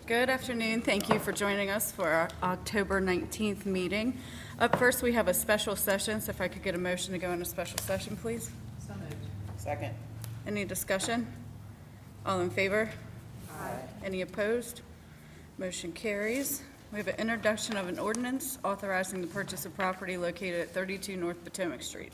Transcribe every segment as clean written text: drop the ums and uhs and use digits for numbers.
Good afternoon. Thank you for joining us for our October 19th meeting. Up first, we have a special session, so if I could get a motion to go into special session, please. So moved. Second. Any discussion? All in favor? Aye. Any opposed? Motion carries. We have an introduction of an ordinance authorizing the purchase of property located at 32 North Potomac Street.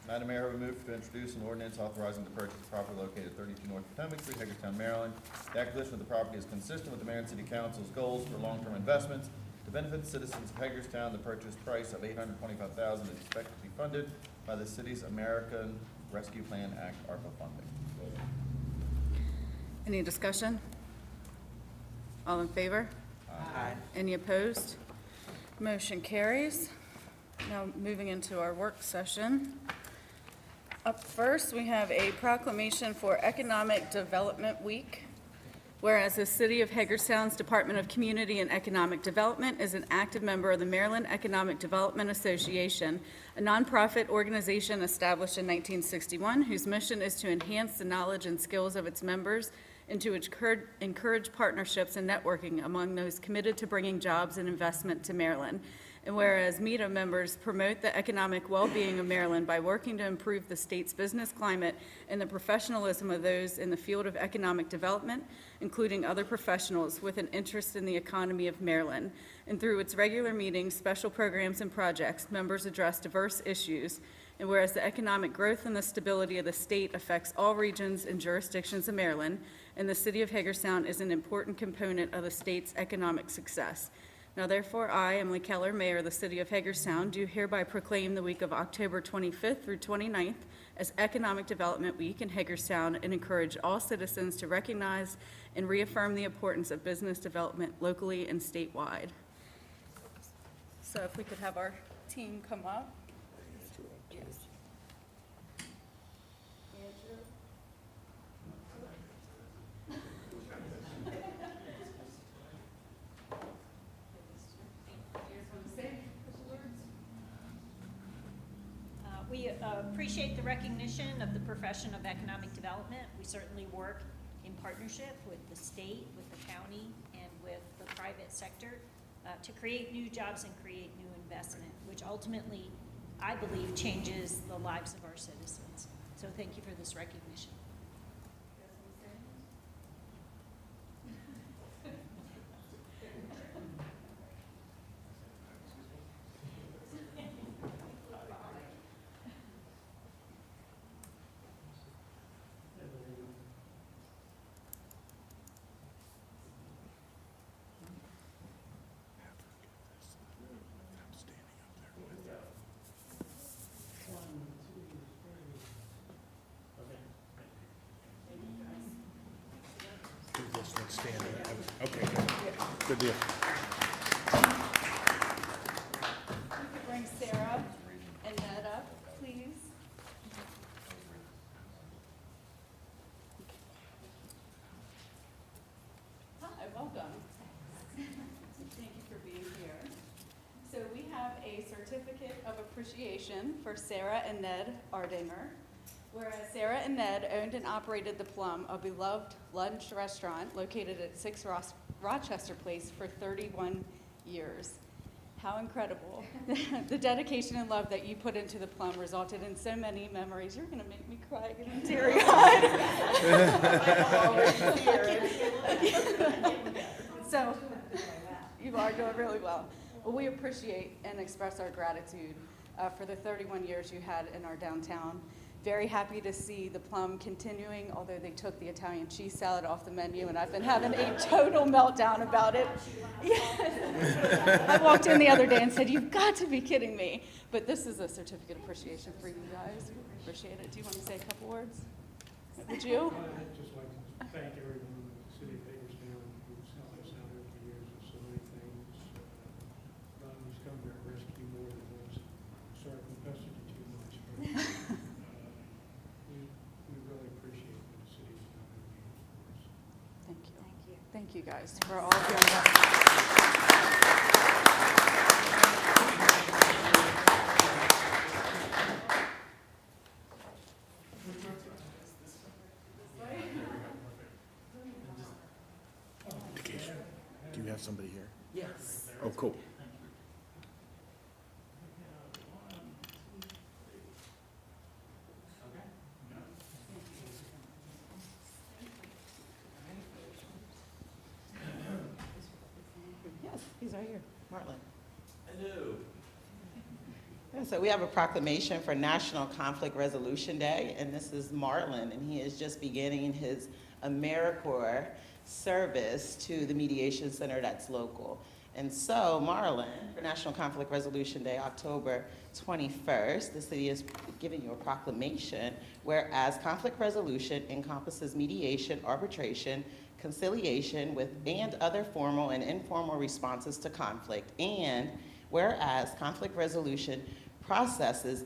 Madam Mayor, we move to introduce an ordinance authorizing the purchase of property located at 32 North Potomac Street, Hagerstown, Maryland. The acquisition of the property is consistent with the Mayor and City Council's goals for long-term investments to benefit the citizens of Hagerstown. The purchase price of $825,000 is expected to be funded by the city's American Rescue Plan Act ARPA funding. Any discussion? All in favor? Aye. Any opposed? Motion carries. Now moving into our work session. Up first, we have a proclamation for Economic Development Week. Whereas the City of Hagerstown's Department of Community and Economic Development is an active member of the Maryland Economic Development Association, a nonprofit organization established in 1961 whose mission is to enhance the knowledge and skills of its members and to encourage partnerships and networking among those committed to bringing jobs and investment to Maryland. And whereas MEDA members promote the economic well-being of Maryland by working to improve the state's business climate and the professionalism of those in the field of economic development, including other professionals with an interest in the economy of Maryland. And through its regular meetings, special programs, and projects, members address diverse issues. And whereas the economic growth and the stability of the state affects all regions and jurisdictions of Maryland, and the City of Hagerstown is an important component of the state's economic success. Now therefore, I, Emily Keller, Mayor of the City of Hagerstown, do hereby proclaim the week of October 25th through 29th as Economic Development Week in Hagerstown and encourage all citizens to recognize and reaffirm the importance of business development locally and statewide. So if we could have our team come up. Yes. We appreciate the recognition of the profession of economic development. We certainly work in partnership with the state, with the county, and with the private sector to create new jobs and create new investment, which ultimately, I believe, changes the lives of our citizens. So thank you for this recognition. Okay, good deal. We could bring Sarah and Ned up, please. Hi, welcome. Thank you for being here. So we have a certificate of appreciation for Sarah and Ned Ardinger. Whereas Sarah and Ned owned and operated The Plum, a beloved lunch restaurant located at 6 Rochester Place for 31 years. How incredible. The dedication and love that you put into The Plum resulted in so many memories. You're going to make me cry, getting teary-eyed. So, you are doing really well. Well, we appreciate and express our gratitude for the 31 years you had in our downtown. Very happy to see The Plum continuing, although they took the Italian cheese salad off the menu, and I've been having a total meltdown about it. I walked in the other day and said, "You've got to be kidding me." But this is a certificate of appreciation for you guys. Appreciate it. Do you want to say a couple words? Would you? I'd just like to thank everyone in the city of Hagerstown who's helped us out over the years with so many things. God has come to our rescue more than once. Sorry if I'm pestering you too much, but we really appreciate what the city's done over the years for us. Thank you. Thank you guys for all of your investment. Do you have somebody here? Yes. Oh, cool. Yes, he's right here, Marlon. Hello. So we have a proclamation for National Conflict Resolution Day, and this is Marlon, and he is just beginning his AmeriCorps service to the mediation center that's local. And so, Marlon, for National Conflict Resolution Day, October 21st, the city is giving you a proclamation, whereas conflict resolution encompasses mediation, arbitration, conciliation with and other formal and informal responses to conflict, and whereas conflict resolution processes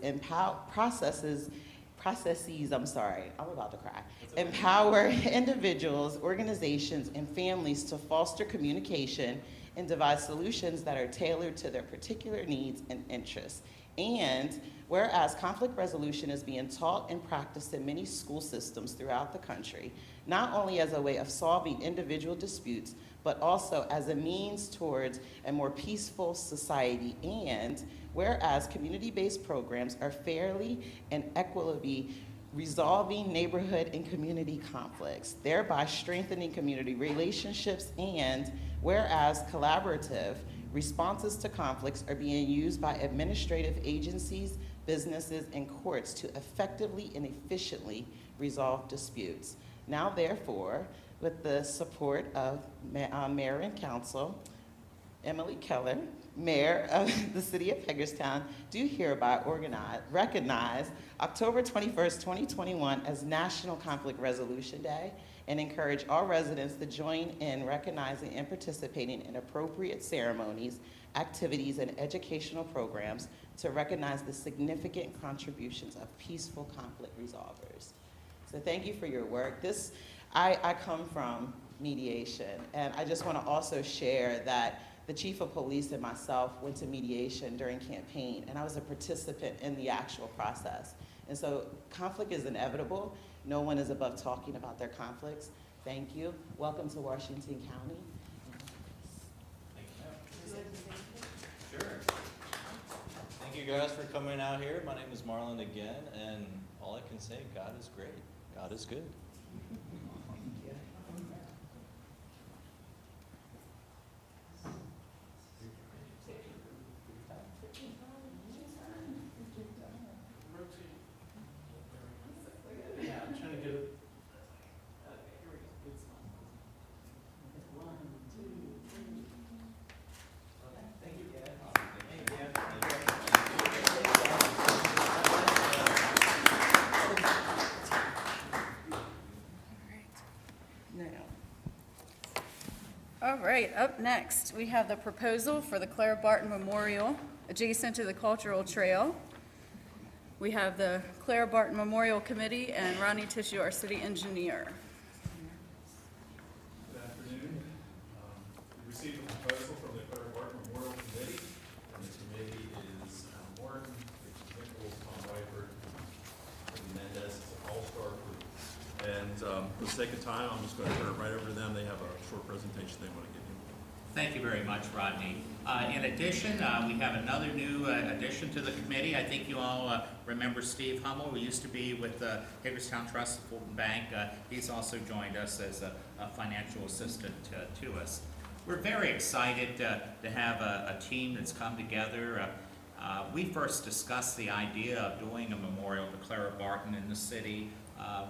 empower individuals, organizations, and families to foster communication and devise solutions that are tailored to their particular needs and interests. And whereas conflict resolution is being taught and practiced in many school systems throughout the country, not only as a way of solving individual disputes, but also as a means towards a more peaceful society. And whereas community-based programs are fairly and equitably resolving neighborhood and community conflicts, thereby strengthening community relationships. And whereas collaborative responses to conflicts are being used by administrative agencies, businesses, and courts to effectively and efficiently resolve disputes. Now, therefore, with the support of Mayor and Council, Emily Keller, Mayor of the City of Hagerstown, do hereby recognize October 21st, 2021 as National Conflict Resolution Day, and encourage all residents to join in recognizing and participating in appropriate ceremonies, activities, and educational programs to recognize the significant contributions of peaceful conflict resolvers. So thank you for your work. I come from mediation, and I just want to also share that the chief of police and myself went to mediation during campaign, and I was a participant in the actual process. And so conflict is inevitable. No one is above talking about their conflicts. Thank you. Welcome to Washington County. Sure. Thank you guys for coming out here. My name is Marlon again, and all I can say, God is great. God is good. All right, up next, we have the proposal for the Clara Barton Memorial adjacent to the Cultural Trail. We have the Clara Barton Memorial Committee and Ronnie Tissue, our city engineer. Good afternoon. We received a proposal from the Clara Barton Memorial Committee, and the committee is Barton, Municipal, Ryford, and Mendez is an all-star group. And for the sake of time, I'm just going to turn it right over to them. They have a short presentation they want to give you. Thank you very much, Rodney. In addition, we have another new addition to the committee. I think you all remember Steve Hummel, who used to be with the Hagerstown Trust and Fulton Bank. He's also joined us as a financial assistant to us. We're very excited to have a team that's come together. We first discussed the idea of doing a memorial to Clara Barton in the city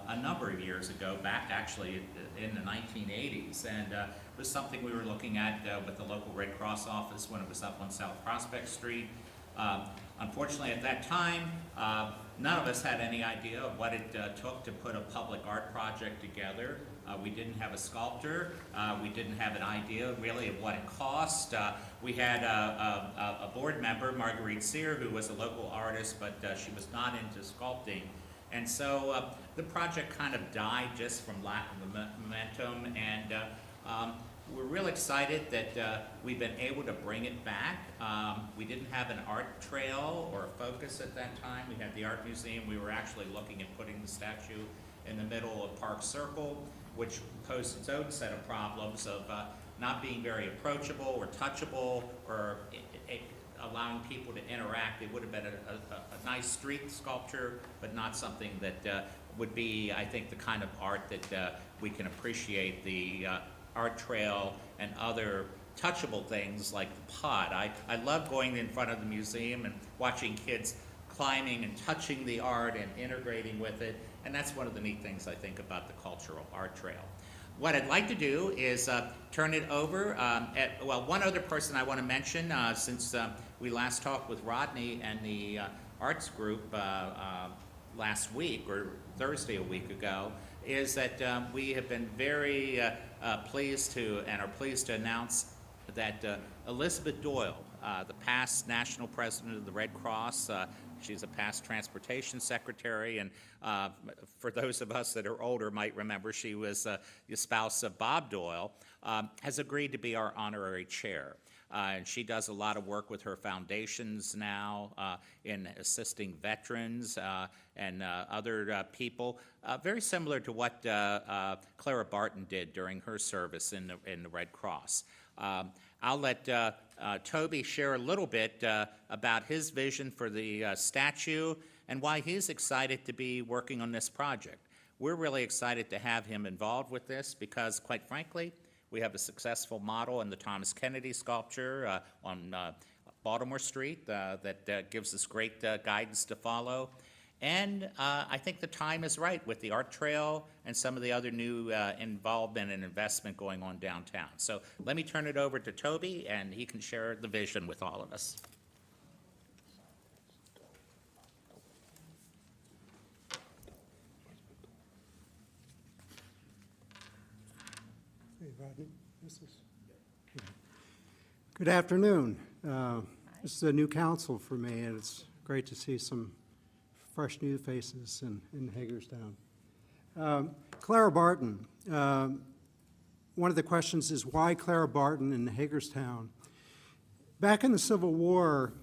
a number of years ago, back actually in the 1980s, and it was something we were looking at with the local Red Cross office when it was up on South Prospect Street. Unfortunately, at that time, none of us had any idea of what it took to put a public art project together. We didn't have a sculptor. We didn't have an idea really of what it cost. We had a board member, Marguerite Sear, who was a local artist, but she was not into sculpting. And so the project kind of died just from lack of momentum, and we're real excited that we've been able to bring it back. We didn't have an art trail or a focus at that time. We had the art museum. We were actually looking at putting the statue in the middle of Park Circle, which posed its own set of problems of not being very approachable or touchable or allowing people to interact. It would have been a nice street sculpture, but not something that would be, I think, the kind of art that we can appreciate, the art trail and other touchable things like the pod. I love going in front of the museum and watching kids climbing and touching the art and integrating with it, and that's one of the neat things I think about the cultural art trail. What I'd like to do is turn it over. One other person I want to mention, since we last talked with Rodney and the arts group last week, or Thursday a week ago, is that we have been very pleased to announce that Elizabeth Doyle, the past national president of the Red Cross, she's a past transportation secretary, and for those of us that are older might remember she was the spouse of Bob Doyle, has agreed to be our honorary chair. And she does a lot of work with her foundations now in assisting veterans and other people, very similar to what Clara Barton did during her service in the Red Cross. I'll let Toby share a little bit about his vision for the statue and why he's excited to be working on this project. We're really excited to have him involved with this because, quite frankly, we have a successful model in the Thomas Kennedy sculpture on Baltimore Street that gives us great guidance to follow. And I think the time is right with the art trail and some of the other new involvement and investment going on downtown. So let me turn it over to Toby, and he can share the vision with all of us. Hey, Rodney, Good afternoon. This is a new council for me, and it's great to see some fresh new faces in Hagerstown. Clara Barton. One of the questions is why Clara Barton in Hagerstown? Back in the Civil War,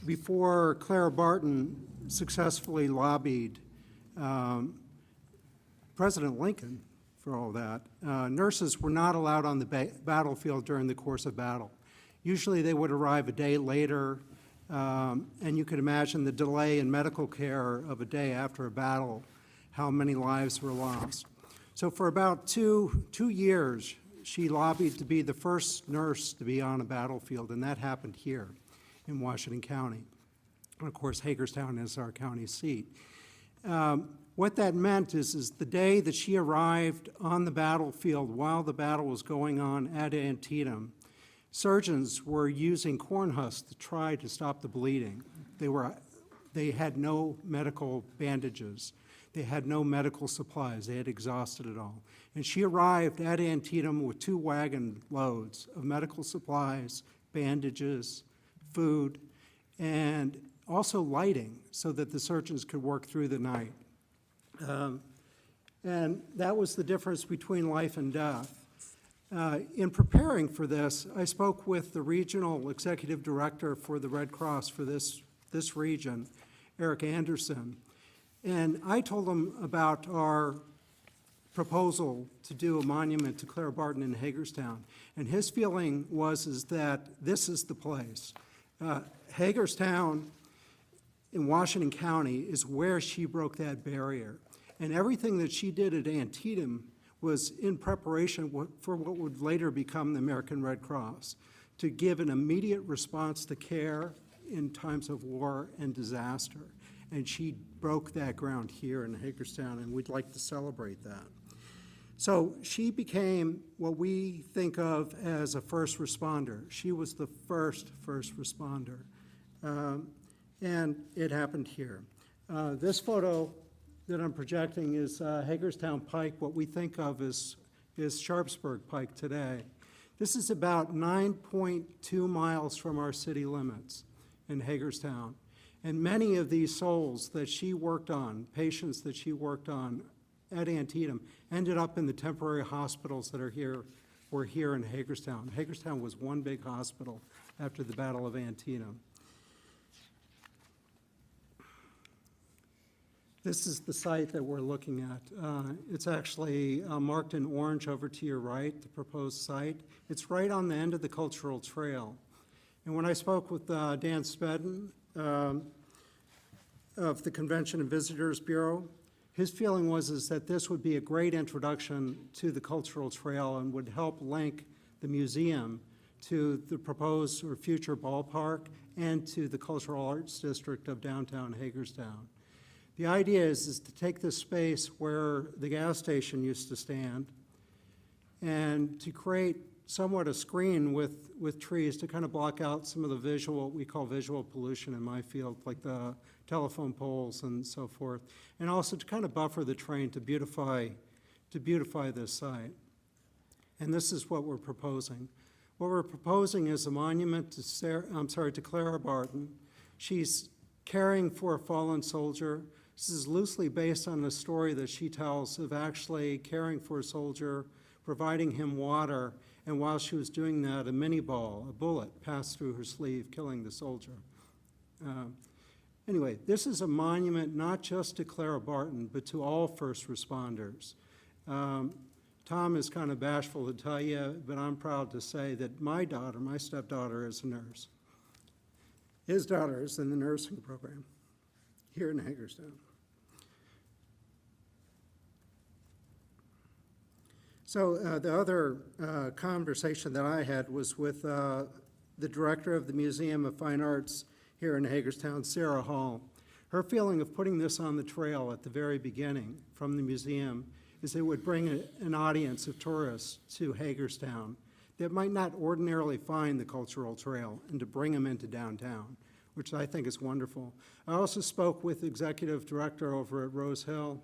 before Clara Barton successfully lobbied President Lincoln for all that, nurses were not allowed on the battlefield during the course of battle. Usually they would arrive a day later, and you could imagine the delay in medical care of a day after a battle, how many lives were lost. So for about two years, she lobbied to be the first nurse to be on a battlefield, and that happened here in Washington County. And of course, Hagerstown is our county seat. What that meant is the day that she arrived on the battlefield while the battle was going on at Antietam, surgeons were using corn husks to try to stop the bleeding. They had no medical bandages. They had no medical supplies. They had exhausted it all. And she arrived at Antietam with 2 wagon loads of medical supplies, bandages, food, and also lighting so that the surgeons could work through the night. And that was the difference between life and death. In preparing for this, I spoke with the regional executive director for the Red Cross for this region, Eric Anderson, and I told him about our proposal to do a monument to Clara Barton in Hagerstown, and his feeling was that this is the place. Hagerstown in Washington County is where she broke that barrier, and everything that she did at Antietam was in preparation for what would later become the American Red Cross, to give an immediate response to care in times of war and disaster. And she broke that ground here in Hagerstown, and we'd like to celebrate that. So she became what we think of as a first responder. She was the first responder, and it happened here. This photo that I'm projecting is Hagerstown Pike, what we think of as Sharpsburg Pike today. This is about 9.2 miles from our city limits in Hagerstown. And many of these souls that she worked on, patients that she worked on at Antietam, ended up in the temporary hospitals that were here in Hagerstown. Hagerstown was one big hospital after the Battle of Antietam. This is the site that we're looking at. It's actually marked in orange over to your right, the proposed site. It's right on the end of the cultural trail. And when I spoke with Dan Spedden of the Convention and Visitors Bureau, his feeling is that this would be a great introduction to the cultural trail and would help link the museum to the proposed or future ballpark and to the Cultural Arts District of downtown Hagerstown. The idea is to take this space where the gas station used to stand and to create somewhat a screen with trees to kind of block out some of the visual, what we call visual pollution in my field, like the telephone poles and so forth, and also to kind of buffer the terrain to beautify this site. And this is what we're proposing. What we're proposing is a monument to Clara Barton. She's caring for a fallen soldier. This is loosely based on the story that she tells of actually caring for a soldier, providing him water, and while she was doing that, a bullet, passed through her sleeve, killing the soldier. Anyway, this is a monument not just to Clara Barton, but to all first responders. Tom is kind of bashful to tell you, but I'm proud to say that my stepdaughter, is a nurse. His daughter is in the nursing program here in Hagerstown. So the other conversation that I had was with the director of the Museum of Fine Arts here in Hagerstown, Sarah Hall. Her feeling of putting this on the trail at the very beginning from the museum is it would bring an audience of tourists to Hagerstown that might not ordinarily find the cultural trail and to bring them into downtown, which I think is wonderful. I also spoke with the executive director over at Rose Hill.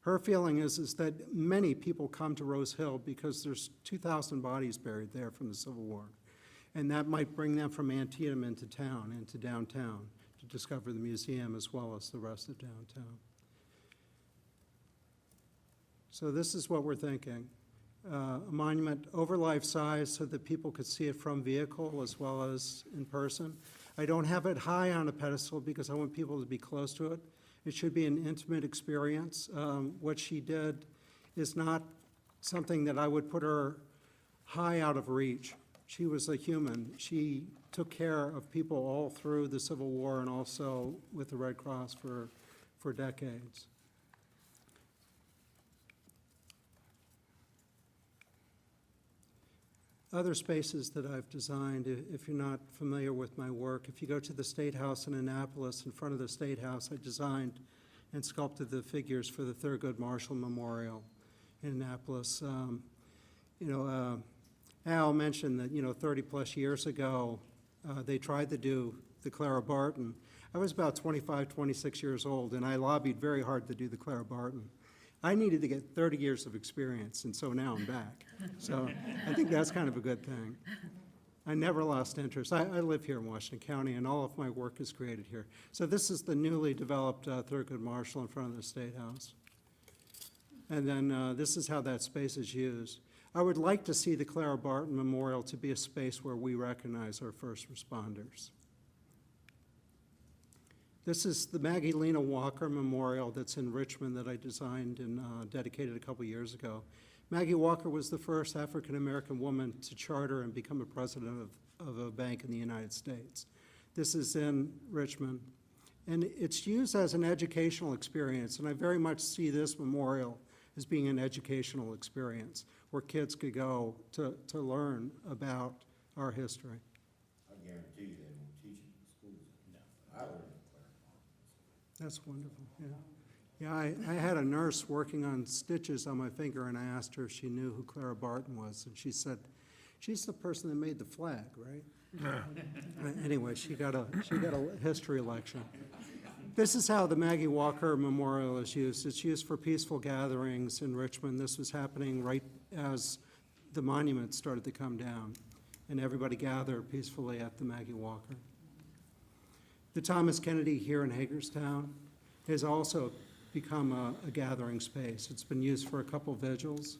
Her feeling is that many people come to Rose Hill because there's 2,000 bodies buried there from the Civil War. And that might bring them from Antietam into downtown, to discover the museum as well as the rest of downtown. So this is what we're thinking. A monument over life size so that people could see it from vehicle as well as in person. I don't have it high on a pedestal because I want people to be close to it. It should be an intimate experience. What she did is not something that I would put her high out of reach. She was a human. She took care of people all through the Civil War and also with the Red Cross for decades. Other spaces that I've designed, if you're not familiar with my work, if you go to the State House in Annapolis, in front of the State House, I designed and sculpted the figures for the Thurgood Marshall Memorial in Annapolis. Al mentioned that, 30-plus years ago, they tried to do the Clara Barton. I was about 25, 26 years old, and I lobbied very hard to do the Clara Barton. I needed to get 30 years of experience, and so now I'm back. So I think that's kind of a good thing. I never lost interest. I live here in Washington County, and all of my work is created here. So this is the newly developed Thurgood Marshall in front of the State House. And then this is how that space is used. I would like to see the Clara Barton Memorial to be a space where we recognize our first responders. This is the Magalina Walker Memorial that's in Richmond that I designed and dedicated a couple years ago. Maggie Walker was the first African-American woman to charter and become a president of a bank in the United States. This is in Richmond. And it's used as an educational experience, and I very much see this memorial as being an educational experience where kids could go to learn about our history. I guarantee you they won't teach it in schools. No. I learned That's wonderful, yeah. Yeah, I had a nurse working on stitches on my finger, and I asked her if she knew who Clara Barton was, and she said, she's the person that made the flag, right? Anyway, she got a history lecture. This is how the Maggie Walker Memorial is used. It's used for peaceful gatherings in Richmond. This was happening right as the monument started to come down, and everybody gathered peacefully at the Maggie Walker. The Thomas Kennedy here in Hagerstown has also become a gathering space. It's been used for a couple vigils.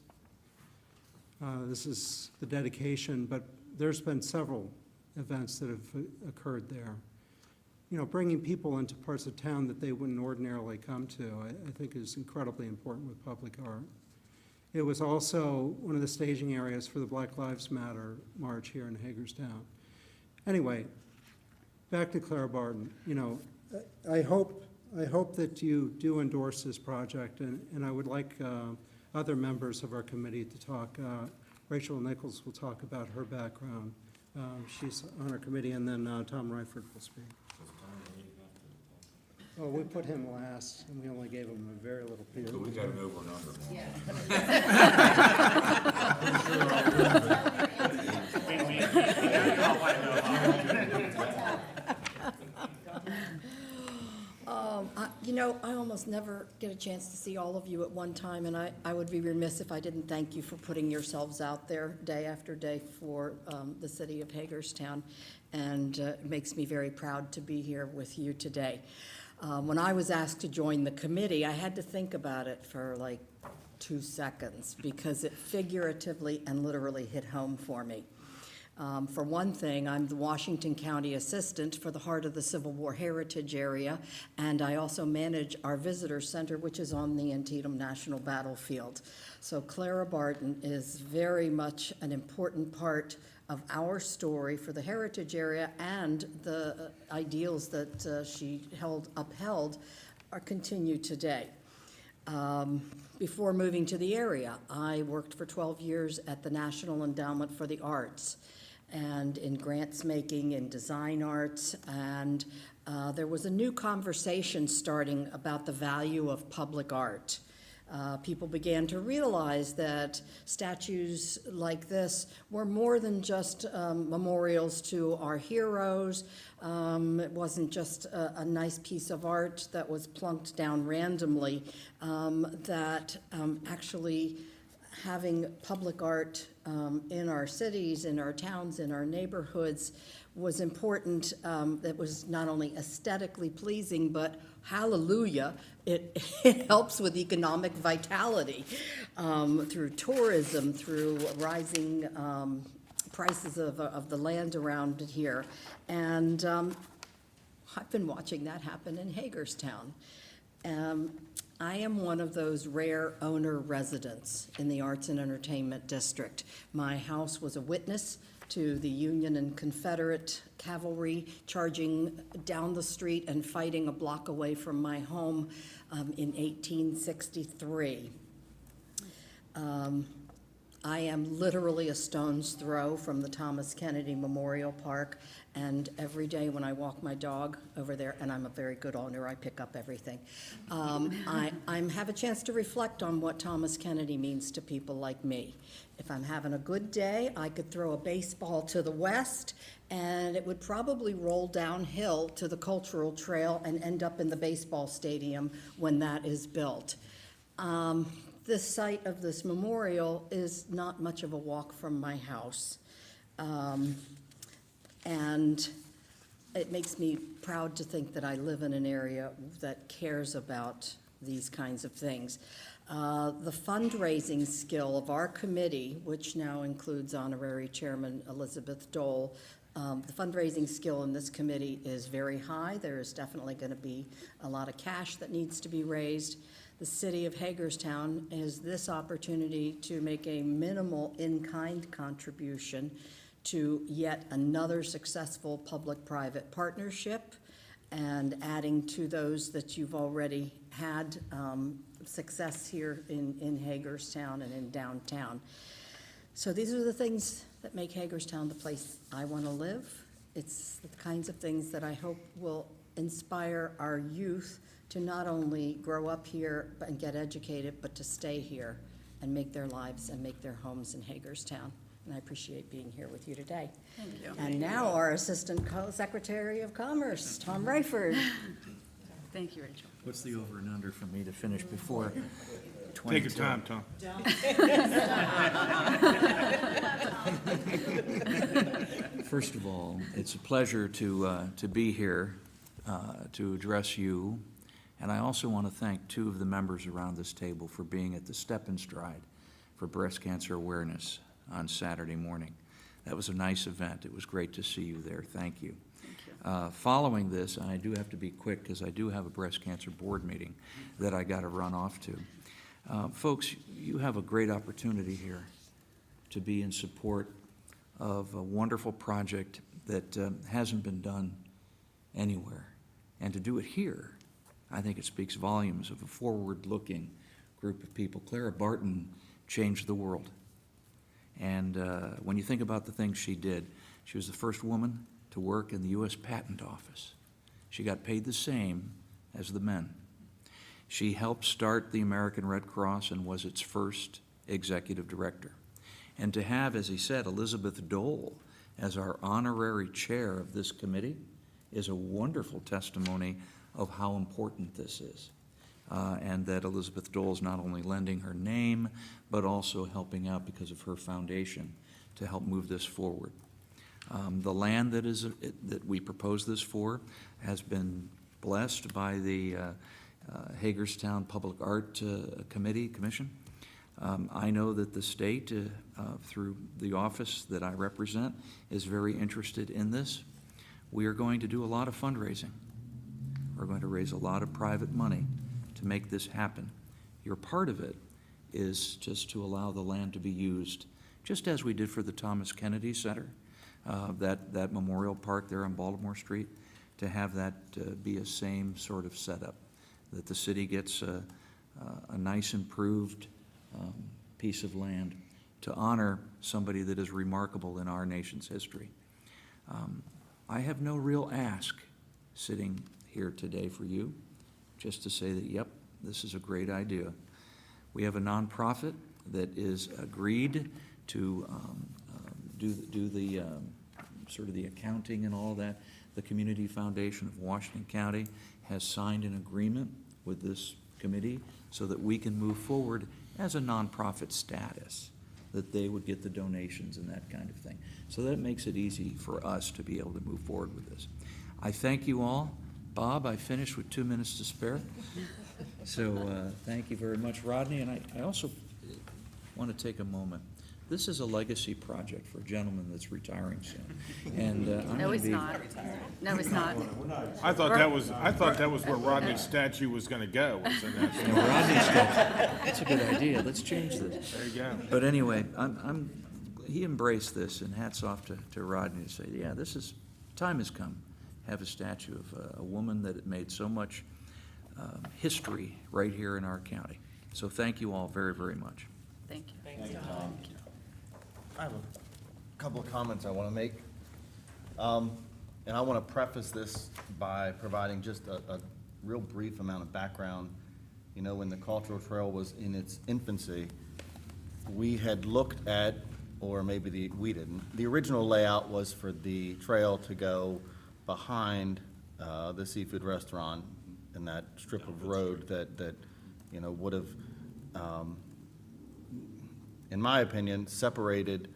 This is the dedication, but there's been several events that have occurred there. bringing people into parts of town that they wouldn't ordinarily come to, I think is incredibly important with public art. It was also one of the staging areas for the Black Lives Matter march here in Hagerstown. Anyway, back to Clara Barton. I hope that you do endorse this project, and I would like other members of our committee to talk. Rachel Nichols will talk about her background. She's on our committee, and then Tom Ryford will speak. Well, we put him last, and we only gave him a very little period. So we got an over and under. I almost never get a chance to see all of you at one time, and I would be remiss if I didn't thank you for putting yourselves out there day after day for the city of Hagerstown, and it makes me very proud to be here with you today. When I was asked to join the committee, I had to think about it for like 2 seconds because it figuratively and literally hit home for me. For one thing, I'm the Washington County Assistant for the Heart of the Civil War Heritage Area, and I also manage our Visitor Center, which is on the Antietam National Battlefield. So Clara Barton is very much an important part of our story for the heritage area, and the ideals that she upheld continue today. Before moving to the area, I worked for 12 years at the National Endowment for the Arts and in grants making in design arts, and there was a new conversation starting about the value of public art. People began to realize that statues like this were more than just memorials to our heroes. It wasn't just a nice piece of art that was plunked down randomly, that actually having public art in our cities, in our towns, in our neighborhoods was important. That was not only aesthetically pleasing, but hallelujah, it helps with economic vitality through tourism, through rising prices of the land around here. And I've been watching that happen in Hagerstown. I am one of those rare owner residents in the Arts and Entertainment District. My house was a witness to the Union and Confederate cavalry charging down the street and fighting a block away from my home in 1863. I am literally a stone's throw from the Thomas Kennedy Memorial Park, and every day when I walk my dog over there, and I'm a very good owner, I pick up everything, I have a chance to reflect on what Thomas Kennedy means to people like me. If I'm having a good day, I could throw a baseball to the west, and it would probably roll downhill to the Cultural Trail and end up in the baseball stadium when that is built. The site of this memorial is not much of a walk from my house. And it makes me proud to think that I live in an area that cares about these kinds of things. The fundraising skill of our committee, which now includes Honorary Chairman Elizabeth Dole, the fundraising skill in this committee is very high. There is definitely going to be a lot of cash that needs to be raised. The city of Hagerstown has this opportunity to make a minimal in-kind contribution to yet another successful public-private partnership and adding to those that you've already had success here in Hagerstown and in downtown. So these are the things that make Hagerstown the place I want to live. It's the kinds of things that I hope will inspire our youth to not only grow up here and get educated, but to stay here and make their lives and make their homes in Hagerstown. And I appreciate being here with you today. Thank you. And now our Assistant Secretary of Commerce, Tom Ryford. Thank you, Rachel. What's the over and under for me to finish before 22? Take your time, Tom. First of all, it's a pleasure to be here to address you. And I also want to thank two of the members around this table for being at the Step and Stride for breast cancer awareness on Saturday morning. That was a nice event. It was great to see you there. Thank you. Thank you. Following this, and I do have to be quick because I do have a breast cancer board meeting that I got to run off to. Folks, you have a great opportunity here to be in support of a wonderful project that hasn't been done anywhere. And to do it here, I think it speaks volumes of a forward-looking group of people. Clara Barton changed the world. And when you think about the things she did, she was the first woman to work in the U.S. Patent Office. She got paid the same as the men. She helped start the American Red Cross and was its first executive director. And to have, as he said, Elizabeth Dole as our honorary chair of this committee is a wonderful testimony of how important this is. And that Elizabeth Dole is not only lending her name, but also helping out because of her foundation to help move this forward. The land that we propose this for has been blessed by the Hagerstown Public Art Commission. I know that the state, through the office that I represent, is very interested in this. We are going to do a lot of fundraising. We're going to raise a lot of private money to make this happen. Your part of it is just to allow the land to be used, just as we did for the Thomas Kennedy Center, that memorial park there on Baltimore Street, to have that be a same sort of setup, that the city gets a nice improved piece of land to honor somebody that is remarkable in our nation's history. I have no real ask sitting here today for you, just to say that, yep, this is a great idea. We have a nonprofit that is agreed to do the sort of the accounting and all that. The Community Foundation of Washington County has signed an agreement with this committee so that we can move forward as a nonprofit status, that they would get the donations and that kind of thing. So that makes it easy for us to be able to move forward with this. I thank you all. Bob, I finished with 2 minutes to spare. So thank you very much, Rodney. And I also want to take a moment. This is a legacy project for a gentleman that's retiring soon. And I'm No, gonna it's be- not. No, it's not. I thought that was where Rodney's statue was gonna go. Was in that. You know, Rodney's got- That's a good idea. Let's change this. There you go. But anyway, he embraced this, and hats off to Rodney to say, yeah, time has come. Have a statue of a woman that made so much history right here in our county. So thank you all very, very much. Thank you. Thank you, Tom. I have a couple of comments I want to make. And I want to preface this by providing just a real brief amount of background. You know, when the Cultural Trail was in its infancy, we had looked at, or maybe we didn't, the original layout was for the trail to go behind the seafood restaurant and that strip of road that you know, would have, in my opinion, separated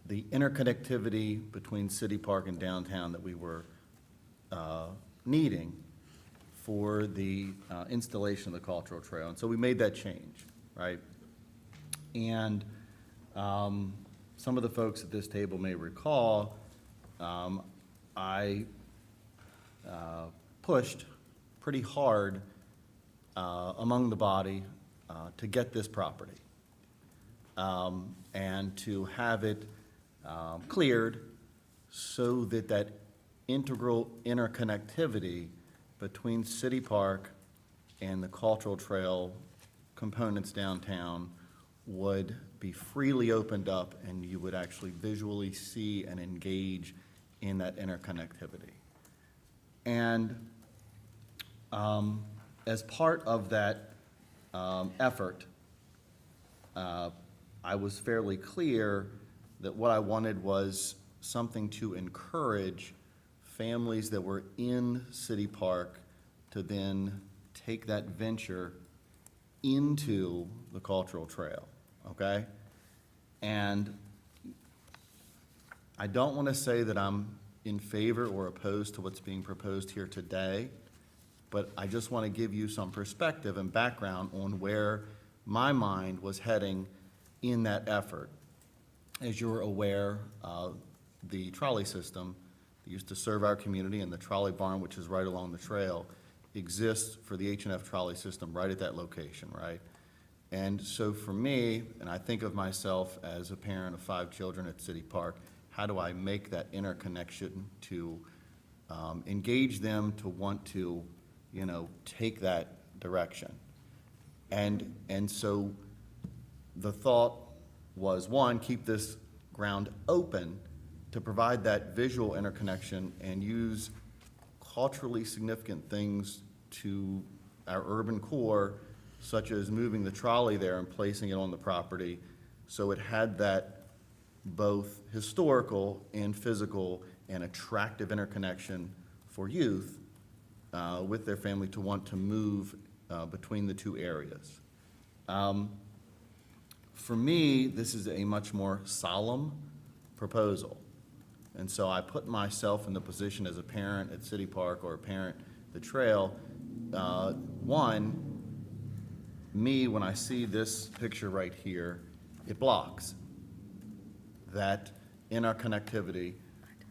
the interconnectivity between City Park and downtown that we were needing for the installation of the Cultural Trail. And so we made that change, right? And some of the folks at this table may recall, I pushed pretty hard among the body to get this property and to have it cleared so that that integral interconnectivity between City Park and the Cultural Trail components downtown would be freely opened up and you would actually visually see and engage in that interconnectivity. And as part of that effort, I was fairly clear that what I wanted was something to encourage families that were in City Park to then take that venture into the Cultural Trail, okay? And I don't want to say that I'm in favor or opposed to what's being proposed here today, but I just want to give you some perspective and background on where my mind was heading in that effort. As you're aware, the trolley system that used to serve our community, and the trolley barn, which is right along the trail, exists for the H&F trolley system right at that location, right? And so for me, and I think of myself as a parent of 5 children at City Park, how do I make that interconnection to engage them to want to, take that direction? And so the thought was, one, keep this ground open to provide that visual interconnection and use culturally significant things to our urban core, such as moving the trolley there and placing it on the property, so it had that both historical and physical and attractive interconnection for youth with their family to want to move between the two areas. For me, this is a much more solemn proposal. And so I put myself in the position as a parent at City Park or a parent at the trail. One, me, when I see this picture right here, it blocks that interconnectivity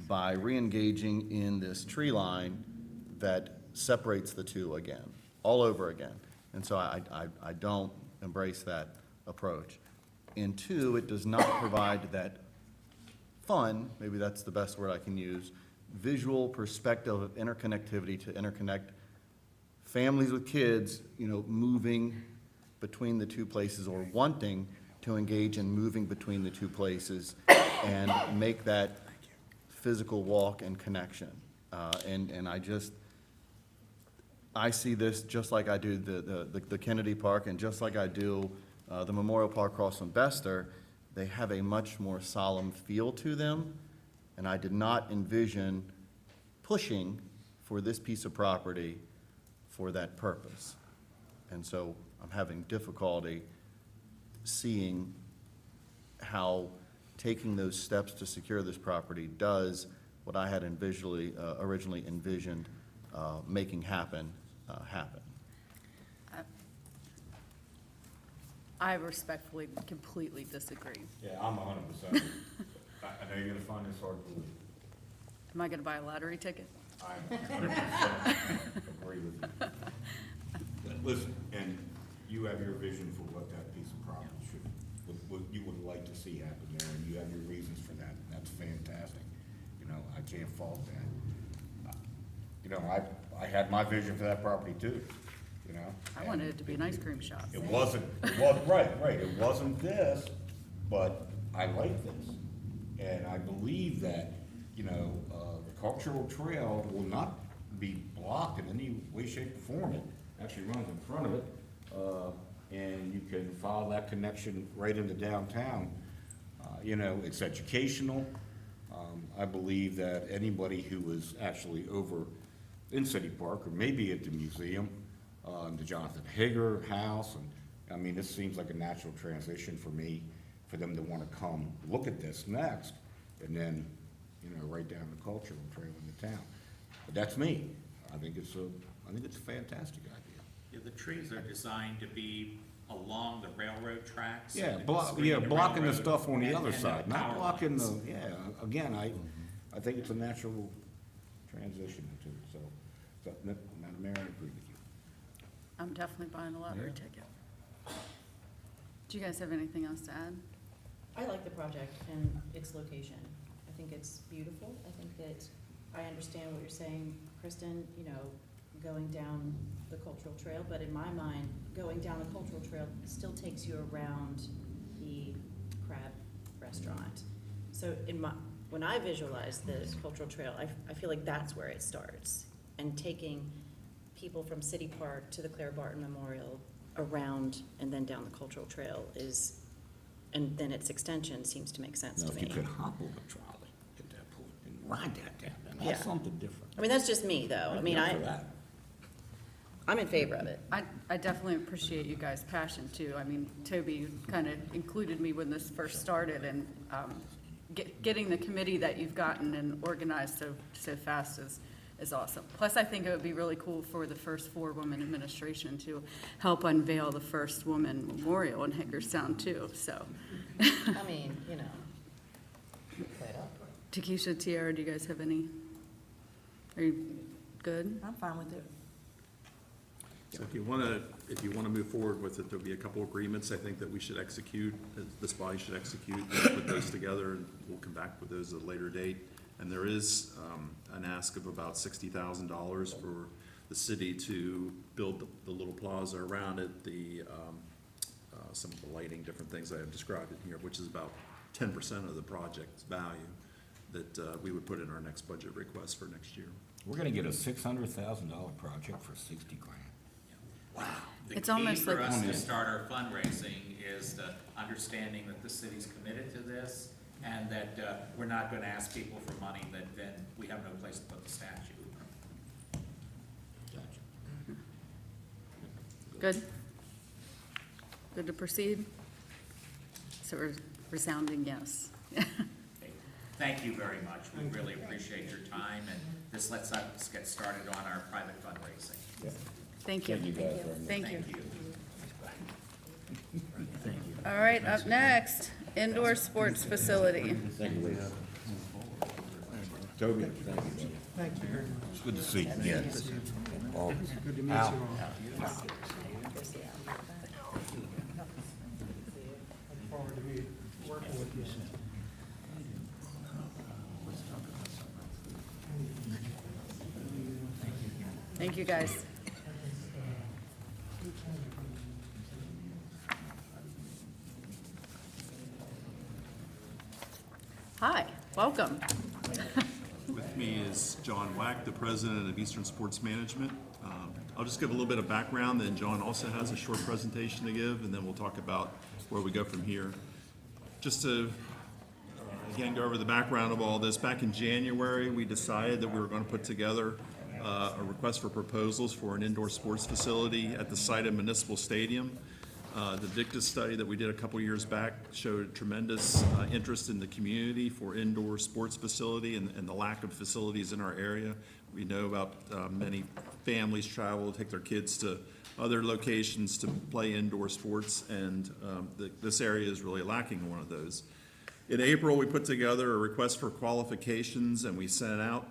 by re-engaging in this tree line that separates the two again, all over again. And so I don't embrace that approach. And two, it does not provide that fun, maybe that's the best word I can use, visual perspective of interconnectivity to interconnect families with kids, moving between the two places or wanting to engage in moving between the two places and make that physical walk and connection. And I see this just like I do the Kennedy Park and just like I do the Memorial Park across from Bester. They have a much more solemn feel to them, and I did not envision pushing for this piece of property for that purpose. And so I'm having difficulty seeing how taking those steps to secure this property does what I had originally envisioned making happen. I respectfully, completely disagree. Yeah, I'm 100%. I know you're gonna find this hard to believe. Am I gonna buy a lottery ticket? I 100% agree with you. Listen, and you have your vision for what that piece of property should, what you would like to see happen there, and you have your reasons for that. That's fantastic. I can't fault that. I had my vision for that property too, I wanted it to be an ice cream shop. It wasn't, right, it wasn't this, but I like this. And I believe that, the cultural trail will not be blocked in any way, shape, or form. It actually runs in front of it, and you can follow that connection right into downtown. It's educational. I believe that anybody who is actually over in City Park, or maybe at the museum, the Jonathan Hager house, and this seems like a natural transition for me, for them to want to come look at this next, and then, right down the cultural trail into town. But that's me. I think it's a fantastic idea. Yeah, the trees are designed to be along the railroad tracks. Yeah, and blocking the railroad stuff on the and- other and side, not power blocking lines. again, I think it's a natural transition into it, so, Madam Mayor, I agree with you. I'm definitely buying a lottery ticket. Do you guys have anything else to add? I like the project and its location. I think it's beautiful. I think that I understand what you're saying, Kristen, going down the cultural trail, but in my mind, going down the cultural trail still takes you around the crab restaurant. So when I visualize the cultural trail, I feel like that's where it starts. And taking people from City Park to the Clara Barton Memorial around and then down the cultural trail and then its extension seems to make sense Now, to if me. you could hop on a trolley at that point and ride that down, then Yeah. that's something different. That's just me, though. I'm for that. I'm in favor of it. I definitely appreciate you guys' passion too. Toby kind of included me when this first started, and getting the committee that you've gotten and organized so fast is awesome. Plus, I think it would be really cool for the first 4-woman administration to help unveil the first woman memorial in Hagerstown too, so. Play it up. Takesha, Tiara, do you guys have any Are you good? I'm fine with it. So if you want to move forward with it, there'll be a couple agreements I think that we should execute, this body should execute, put those together, and we'll come back with those at a later date. And there is an ask of about $60,000 for the city to build the little plaza around it, some of the lighting, different things I have described in here, which is about 10% of the project's value that we would put in our next budget request for next year. We're gonna get a $600,000 project for 60 grand. Wow. The It's key almost for like- us to start our fundraising is the understanding that the city's committed to this and that we're not gonna ask people for money that then we have no place to put the statue. Good? Good to proceed? So we're resounding yes. Okay. Thank you very much. We really appreciate your time, and this lets us get started on our private fundraising. Thank you. Thank you guys very much. Thank you. Thank you. All right, up next, indoor sports facility. Toby, thank you. It's good to see you again. Good to meet you Al. all. Look forward to working with you. Thank you, guys. Hi, welcome. With me is John Wack, the president of Eastern Sports Management. I'll just give a little bit of background, then John also has a short presentation to give, and then we'll talk about where we go from here. Just to, again, go over the background of all this, back in January, we decided that we were going to put together a request for proposals for an indoor sports facility at the site of Municipal Stadium. The Victus study that we did a couple years back showed tremendous interest in the community for indoor sports facility and the lack of facilities in our area. We know about many families travel to take their kids to other locations to play indoor sports, and this area is really lacking one of those. In April, we put together a request for qualifications, and we sent out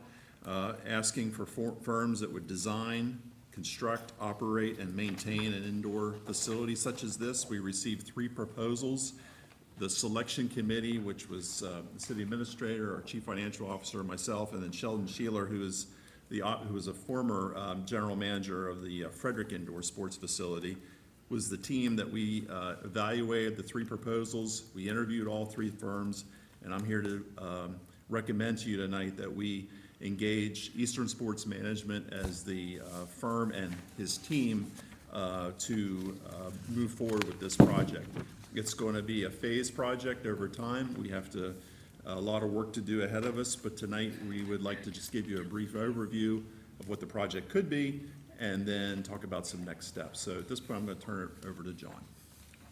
asking for firms that would design, construct, operate, and maintain an indoor facility such as this. We received 3 proposals. The selection committee, which was the city administrator, our chief financial officer, myself, and then Sheldon Sheeler, who is a former general manager of the Frederick Indoor Sports Facility, was the team that we evaluated the 3 proposals. We interviewed all 3 firms, and I'm here to recommend to you tonight that we engage Eastern Sports Management as the firm and his team to move forward with this project. It's going to be a phased project over time. We have a lot of work to do ahead of us, but tonight we would like to just give you a brief overview of what the project could be and then talk about some next steps. So at this point, I'm going to turn it over to John.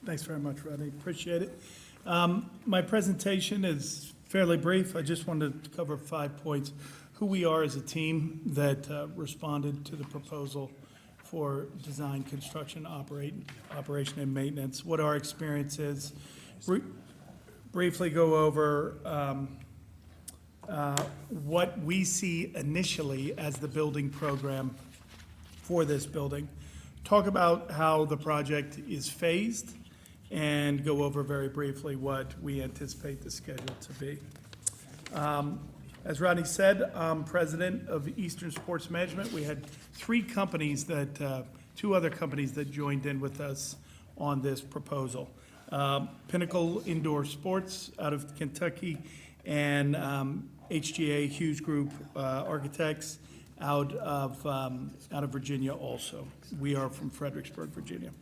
Thanks very much, Rodney. Appreciate it. My presentation is fairly brief. I just wanted to cover 5 points. Who we are as a team that responded to the proposal for design, construction, operation, and maintenance, what our experience is. Briefly go over what we see initially as the building program for this building. Talk about how the project is phased, and go over very briefly what we anticipate the schedule to be. As Rodney said, I'm president of Eastern Sports Management. We had 2 other companies that joined in with us on this proposal. Pinnacle Indoor Sports out of Kentucky, and HGA Hughes Group Architects out of Virginia also. We are from Fredericksburg, Virginia.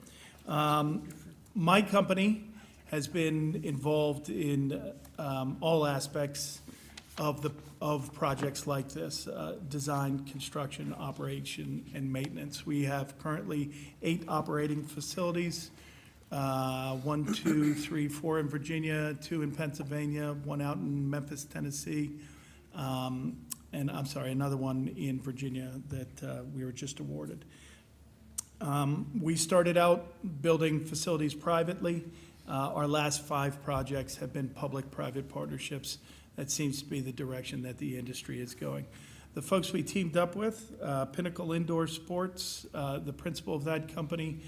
My company has been involved in all aspects of projects like this, design, construction, operation, and maintenance. We have currently 8 operating facilities, 1, 2, 3, 4 in Virginia, 2 in Pennsylvania, 1 out in Memphis, Tennessee, and I'm sorry, another one in Virginia that we were just awarded. We started out building facilities privately. Our last 5 projects have been public-private partnerships. That seems to be the direction that the industry is going. The folks we teamed up with, Pinnacle Indoor Sports, the principal of that company,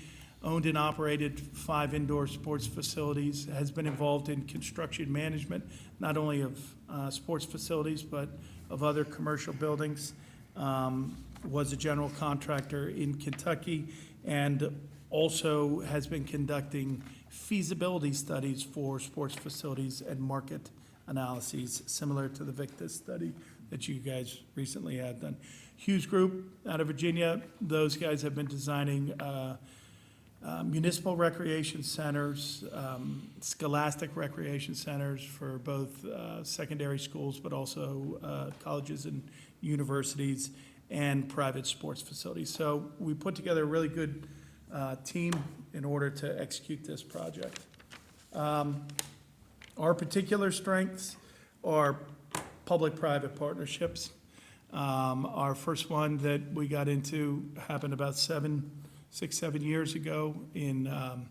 owned and operated 5 indoor sports facilities, has been involved in construction management, not only of sports facilities, but of other commercial buildings, was a general contractor in Kentucky, and also has been conducting feasibility studies for sports facilities and market analyses, similar to the Victus study that you guys recently had done. Hughes Group out of Virginia, those guys have been designing municipal recreation centers, scholastic recreation centers for both secondary schools, but also colleges and universities, and private sports facilities. So we put together a really good team in order to execute this project. Our particular strengths are public-private partnerships. Our first one that we got into happened about 7 years ago in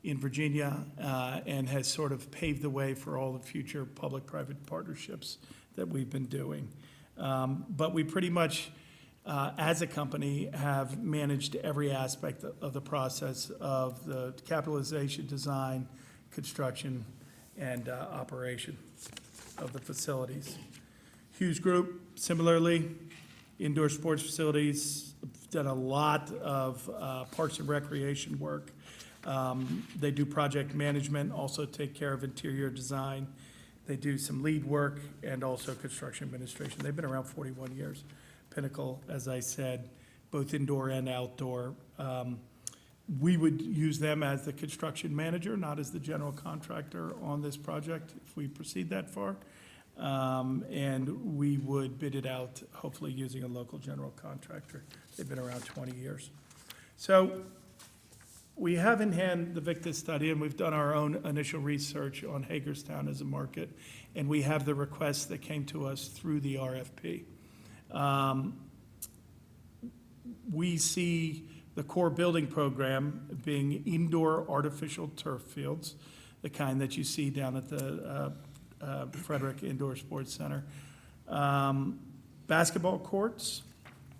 Virginia, and has sort of paved the way for all the future public-private partnerships that we've been doing. But we pretty much, as a company, have managed every aspect of the process of the capitalization, design, construction, and operation of the facilities. Hughes Group, similarly, indoor sports facilities, done a lot of parks and recreation work. They do project management, also take care of interior design. They do some lead work and also construction administration. They've been around 41 years. Pinnacle, as I said, both indoor and outdoor. We would use them as the construction manager, not as the general contractor on this project if we proceed that far. And we would bid it out, hopefully using a local general contractor. They've been around 20 years. So we have in hand the Victus study, and we've done our own initial research on Hagerstown as a market, and we have the requests that came to us through the RFP. We see the core building program being indoor artificial turf fields, the kind that you see down at the Frederick Indoor Sports Center. Basketball courts,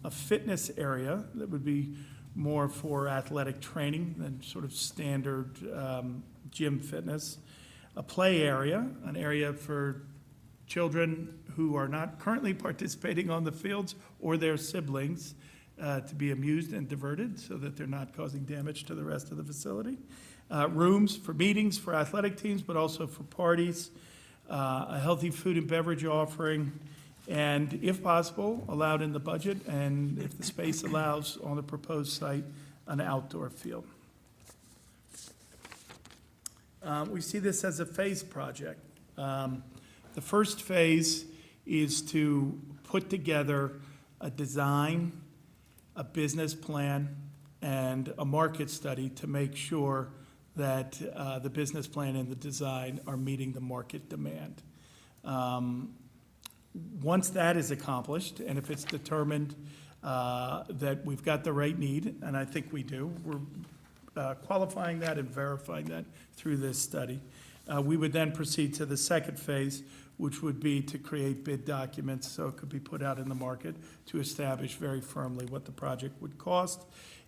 a fitness area that would be more for athletic training than sort of standard gym fitness. A play area, an area for children who are not currently participating on the fields or their siblings to be amused and diverted so that they're not causing damage to the rest of the facility. Rooms for meetings for athletic teams, but also for parties. A healthy food and beverage offering, and if possible, allowed in the budget, and if the space allows on the proposed site, an outdoor field. We see this as a phase project. The first phase is to put together a design, a business plan, and a market study to make sure that the business plan and the design are meeting the market demand. Once that is accomplished, and if it's determined that we've got the right need, and I think we do, we're qualifying that and verifying that through this study. We would then proceed to the second phase, which would be to create bid documents so it could be put out in the market to establish very firmly what the project would cost.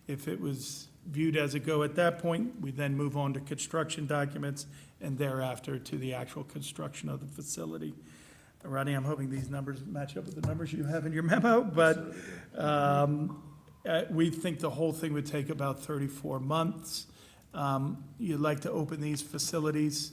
If it was viewed as a go at that point, we then move on to construction documents and thereafter to the actual construction of the facility. Rodney, I'm hoping these numbers match up with the numbers you have in your memo, but we think the whole thing would take about 34 months. You'd like to open these facilities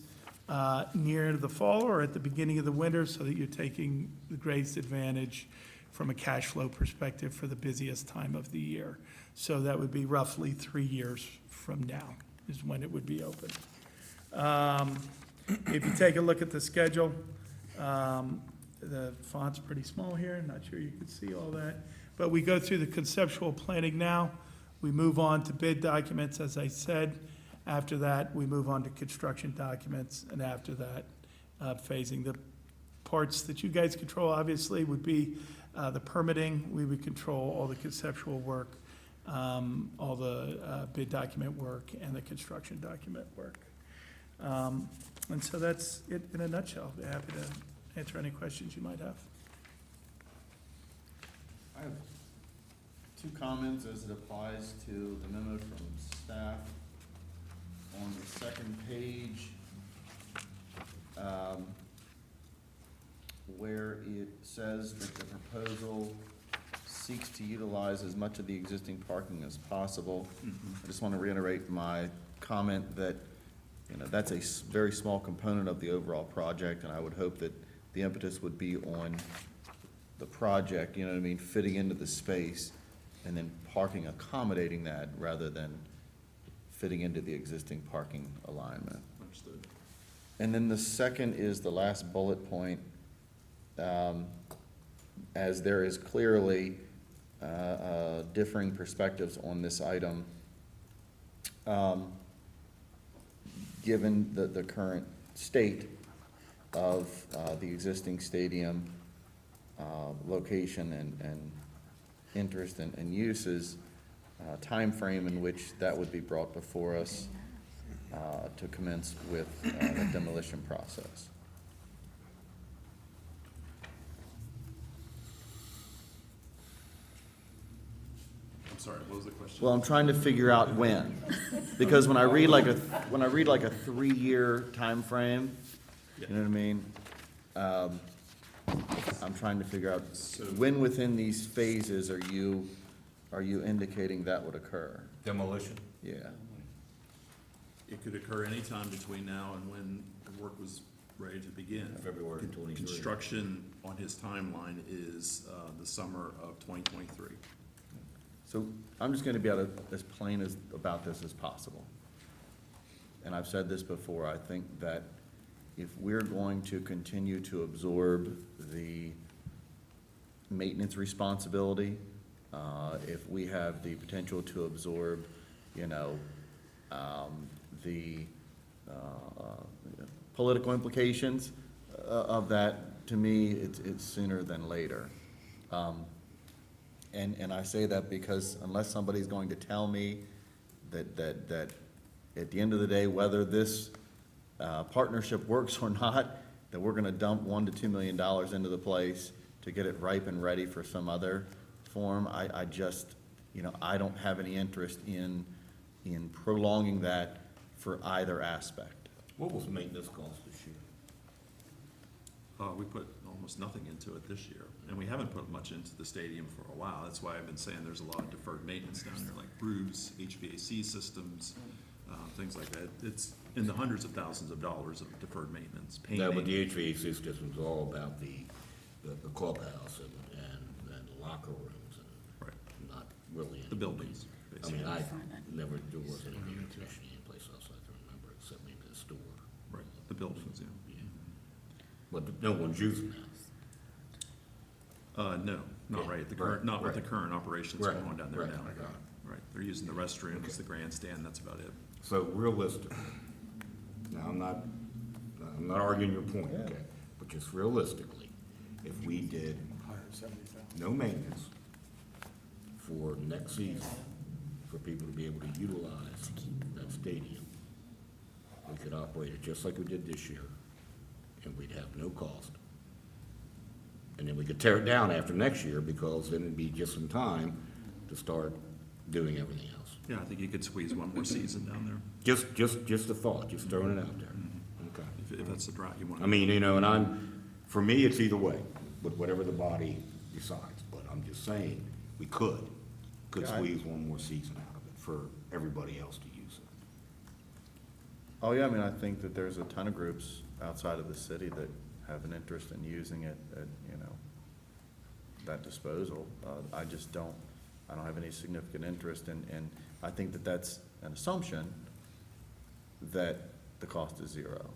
near the fall or at the beginning of the winter so that you're taking the greatest advantage from a cash flow perspective for the busiest time of the year. So that would be roughly 3 years from now is when it would be open. If you take a look at the schedule, the font's pretty small here, not sure you can see all that. But we go through the conceptual planning now. We move on to bid documents, as I said. After that, we move on to construction documents, and after that, phasing. The parts that you guys control, obviously, would be the permitting. We would control all the conceptual work, all the bid document work, and the construction document work. And so that's it in a nutshell. I'll be happy to answer any questions you might have. I have two comments as it applies to the memo from staff. On the second page, where it says that the proposal seeks to utilize as much of the existing parking as possible. I just want to reiterate my comment that, you know, that's a very small component of the overall project, and I would hope that the impetus would be on the project, you know what I mean, fitting into the space, and then parking accommodating that rather than fitting into the existing parking alignment. Understood. And then the second is the last bullet point, as there is clearly differing perspectives on this item, given the current state of the existing stadium location and interest and uses, timeframe in which that would be brought before us to commence with the demolition process. I'm sorry, what was the question? Well, I'm trying to figure out when, because when I read like a 3-year time frame, you know what I mean? I'm trying to figure out when within these phases are you indicating that would occur? Demolition? Yeah. It could occur anytime between now and when the work was ready to begin. February 23. Construction on his timeline is the summer of 2023. So I'm just gonna be as plain about this as possible. And I've said this before, I think that if we're going to continue to absorb the maintenance responsibility, if we have the potential to absorb, you know, the political implications of that, to me, it's sooner than later. And I say that because unless somebody's going to tell me that at the end of the day, whether this partnership works or not, that we're gonna dump $1 to $2 million into the place to get it ripe and ready for some other form, I just, you know, I don't have any interest in prolonging that for either aspect. What was maintenance cost this year? We put almost nothing into it this year, and we haven't put much into the stadium for a while. That's why I've been saying there's a lot of deferred maintenance down there, like roofs, HVAC systems, things like that. It's in the hundreds of thousands of dollars of deferred maintenance, painting. Yeah, but the HVAC system was all about the clubhouse and the locker rooms and Right. not really. The buildings, I basically. mean, there wasn't any air conditioning in place else I can remember, except maybe the store. Right, the buildings, yeah. But no one's using that. No, not Yeah, right, the current, not with the right. current operations Right, going on down there right, now. I got it. Right, they're using the restrooms, Okay. the grandstand, that's about it. So realistically, now I'm not arguing your point, okay? But just realistically, if we did no maintenance for next season, for people to be able to utilize that stadium, we could operate it just like we did this year, and we'd have no cost. And then we could tear it down after next year, because then it'd be just some time to start doing everything else. Yeah, I think you could squeeze one more season down there, Just a thought, just throwing it out there. Okay. if that's the route you want. I mean, you know, and for me, it's either way, with whatever the body decides, but I'm just saying, we could Yeah, squeeze one more season out of it for everybody else to use it. Oh, yeah, I mean, I think that there's a ton of groups outside of the city that have an interest in using it at, you know, that disposal. I just don't have any significant interest in, and I think that that's an assumption that the cost is zero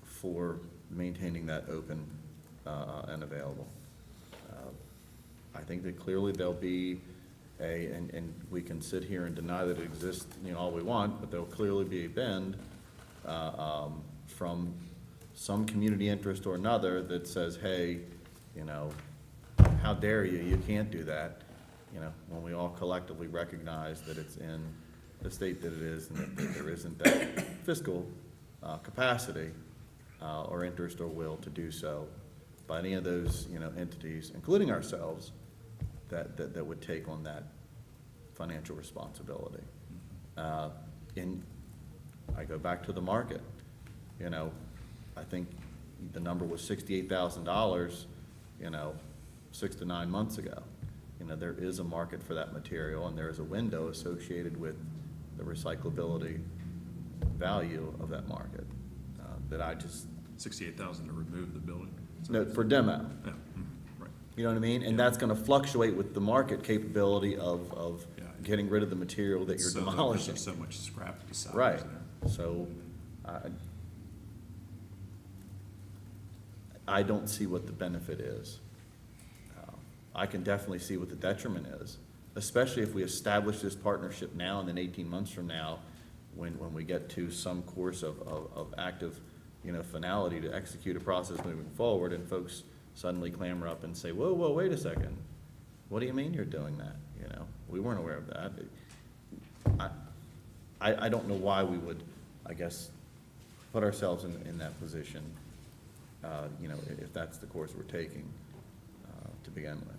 for maintaining that open and available. I think that clearly there'll be and we can sit here and deny that it exists, you know, all we want, but there'll clearly be a bend from some community interest or another that says, hey, you know, how dare you, you can't do that, you know, when we all collectively recognize that it's in the state that it is and that there isn't that fiscal capacity or interest or will to do so by any of those, entities, including ourselves, that would take on that financial responsibility. And I go back to the market, I think the number was $68,000, 6 to 9 months ago. There is a market for that material, and there is a window associated with the recyclability value of that market, that I just. 68,000 to remove the building? No, for demo. Yeah, right. You know what I mean? And that's gonna fluctuate with the market capability of Yeah. getting rid of the material that you're So demolishing. there's so much scrap besides Right, there. so, I don't see what the benefit is. I can definitely see what the detriment is, especially if we establish this partnership now and then 18 months from now, when we get to some course of active, finality to execute a process moving forward, and folks suddenly clamor up and say, whoa, wait a second, what do you mean you're doing that? We weren't aware of that. I don't know why we would, I guess, put ourselves in that position, if that's the course we're taking, to begin with.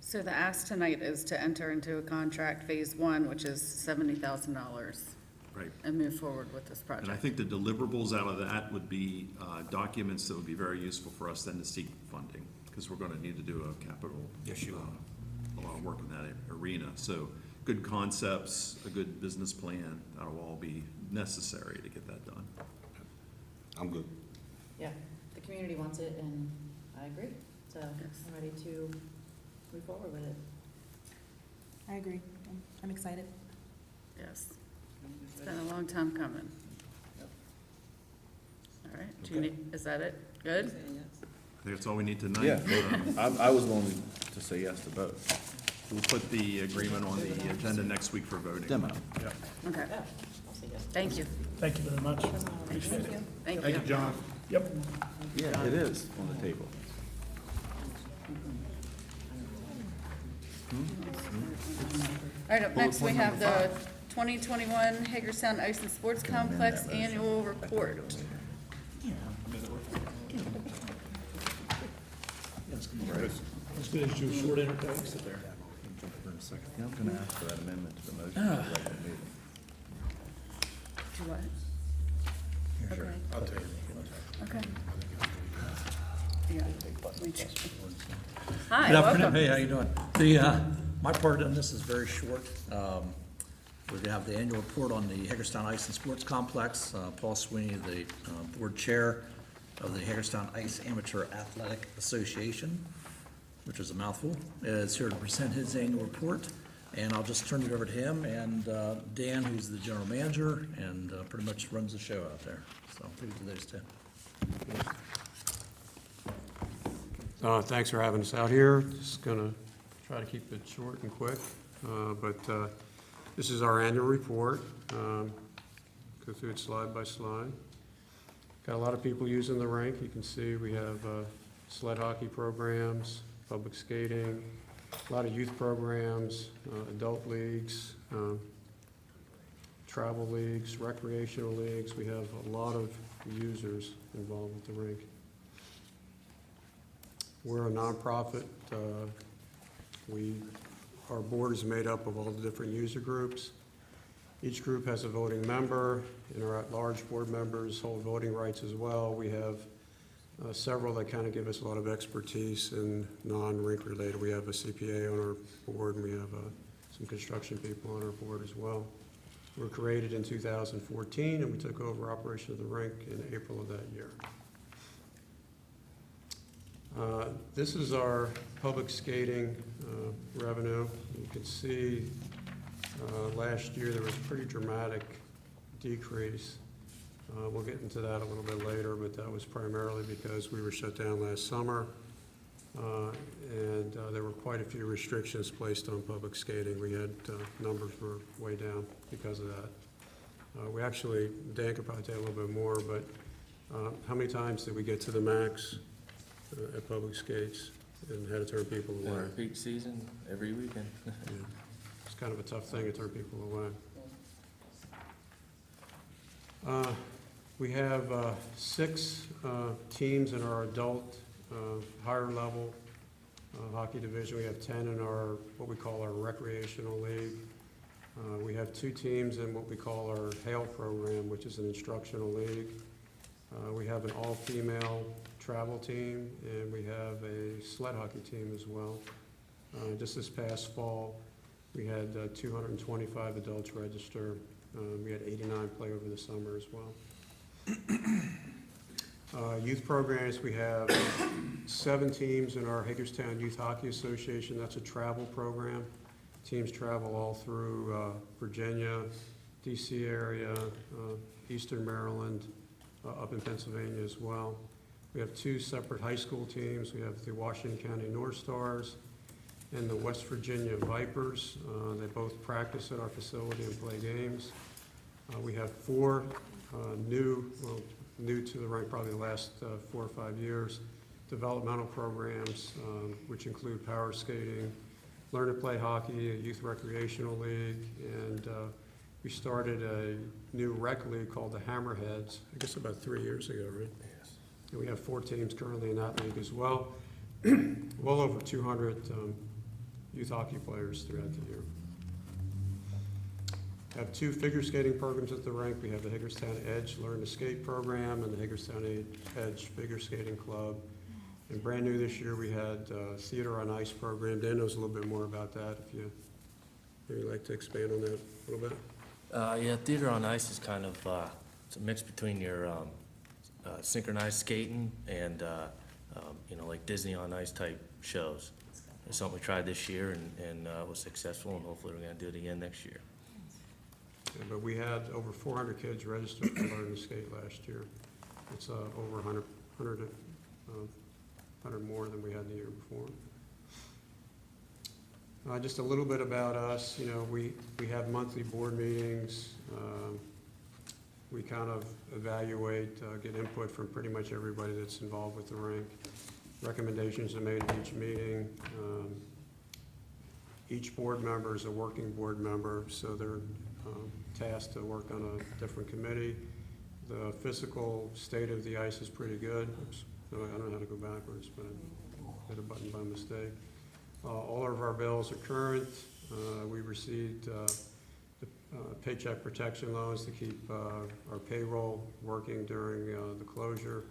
So the ask tonight is to enter into a contract, phase one, which is $70,000, Right. and move forward with this project. And I think the deliverables out of that would be documents that would be very useful for us then to seek funding, because we're going to need to do a capital. Yes, you A lot of work in that arena. So good concepts, a good business plan, that'll all be necessary to get that done. I'm good. Yeah, the community wants it, and I agree, so I'm ready to move forward with it. I agree. I'm excited. Yes. It's been a long time coming. All right, do you Okay. need, is that it? Good? I think that's all we need tonight. Yeah, I was willing to say yes to both. We'll put the agreement on the agenda next week for voting. Demo. Yep. Okay, Yeah, I'll say yes. thank you. Thank you very much. Appreciate it. Thank Thank you, you. John. Yep. Yeah, it is on the table. All right, up next, we have the 2021 Hagerstown Ice and Sports Complex Annual Report. Let's finish your short entertainment. Sit there. Yeah, I'm gonna ask for that amendment to the motion for the regular meeting. Do what? Okay. I'll take it. Okay. Yeah. Hi, Good afternoon. welcome. Hey, how you doing? My part on this is very short. We're gonna have the annual report on the Hagerstown Ice and Sports Complex. Paul Sweeney, the board chair of the Hagerstown Ice Amateur Athletic Association, which is a mouthful, is here to present his annual report. And I'll just turn it over to him and Dan, who's the general manager and pretty much runs the show out there. So leave it to those two. Thanks for having us out here. Just gonna try to keep it short and quick. But this is our annual report. Go through it slide by slide. Got a lot of people using the rink. You can see we have sled hockey programs, public skating, a lot of youth programs, adult leagues, travel leagues, recreational leagues. We have a lot of users involved with the rink. We're a nonprofit. Our board is made up of all the different user groups. Each group has a voting member, and our at-large board members hold voting rights as well. We have several that kind of give us a lot of expertise in non-rink related. We have a CPA on our board, and we have some construction people on our board as well. We were created in 2014, and we took over operation of the rink in April of that year. This is our public skating revenue. You can see last year there was a pretty dramatic decrease. We'll get into that a little bit later, but that was primarily because we were shut down last summer, and there were quite a few restrictions placed on public skating. We had numbers were way down because of that. We actually, Dan could probably tell you a little bit more, but how many times did we get to the max at public skates and had to turn people away? Peak season, every weekend. Yeah. It's kind of a tough thing to turn people away. We have 6 teams in our adult higher level hockey division. We have 10 in our, what we call our recreational league. We have 2 teams in what we call our HAIL program, which is an instructional league. We have an all-female travel team, and we have a sled hockey team as well. Just this past fall, we had 225 adults register. We had 89 play over the summer as well. Youth programs, we have 7 teams in our Hagerstown Youth Hockey Association. That's a travel program. Teams travel all through Virginia, DC area, Eastern Maryland, up in Pennsylvania as well. We have 2 separate high school teams. We have the Washington County North Stars and the West Virginia Vipers. They both practice at our facility and play games. We have 4 new to the rank, probably the last 4 or 5 years, developmental programs, which include power skating, learn to play hockey, a youth recreational league, and we started a new rec league called the Hammerheads, I guess about 3 years ago, right? Yes. And we have 4 teams currently in that league as well. Well over 200 youth hockey players throughout the year. We have 2 figure skating programs at the rink. We have the Hagerstown Edge Learn to Skate program and the Hagerstown Edge Figure Skating Club. And brand new this year, we had Theater on Ice program. Dan knows a little bit more about that. If you maybe like to expand on that a little bit. Yeah, Theater on Ice is kind of it's a mix between your synchronized skating and like Disney on Ice type shows. It's something we tried this year and was successful, and hopefully we're going to do it again next year. Yeah, but we had over 400 kids registered to learn to skate last year. It's over 100 more than we had the year before. Just a little bit about us. We have monthly board meetings. We kind of evaluate, get input from pretty much everybody that's involved with the rink. Recommendations are made at each meeting. Each board member is a working board member, so they're tasked to work on a different committee. The physical state of the ice is pretty good. Oops, no, I don't know how to go backwards, but I hit a button by mistake. All of our bills are current. We received the paycheck protection loans to keep our payroll working during the closure.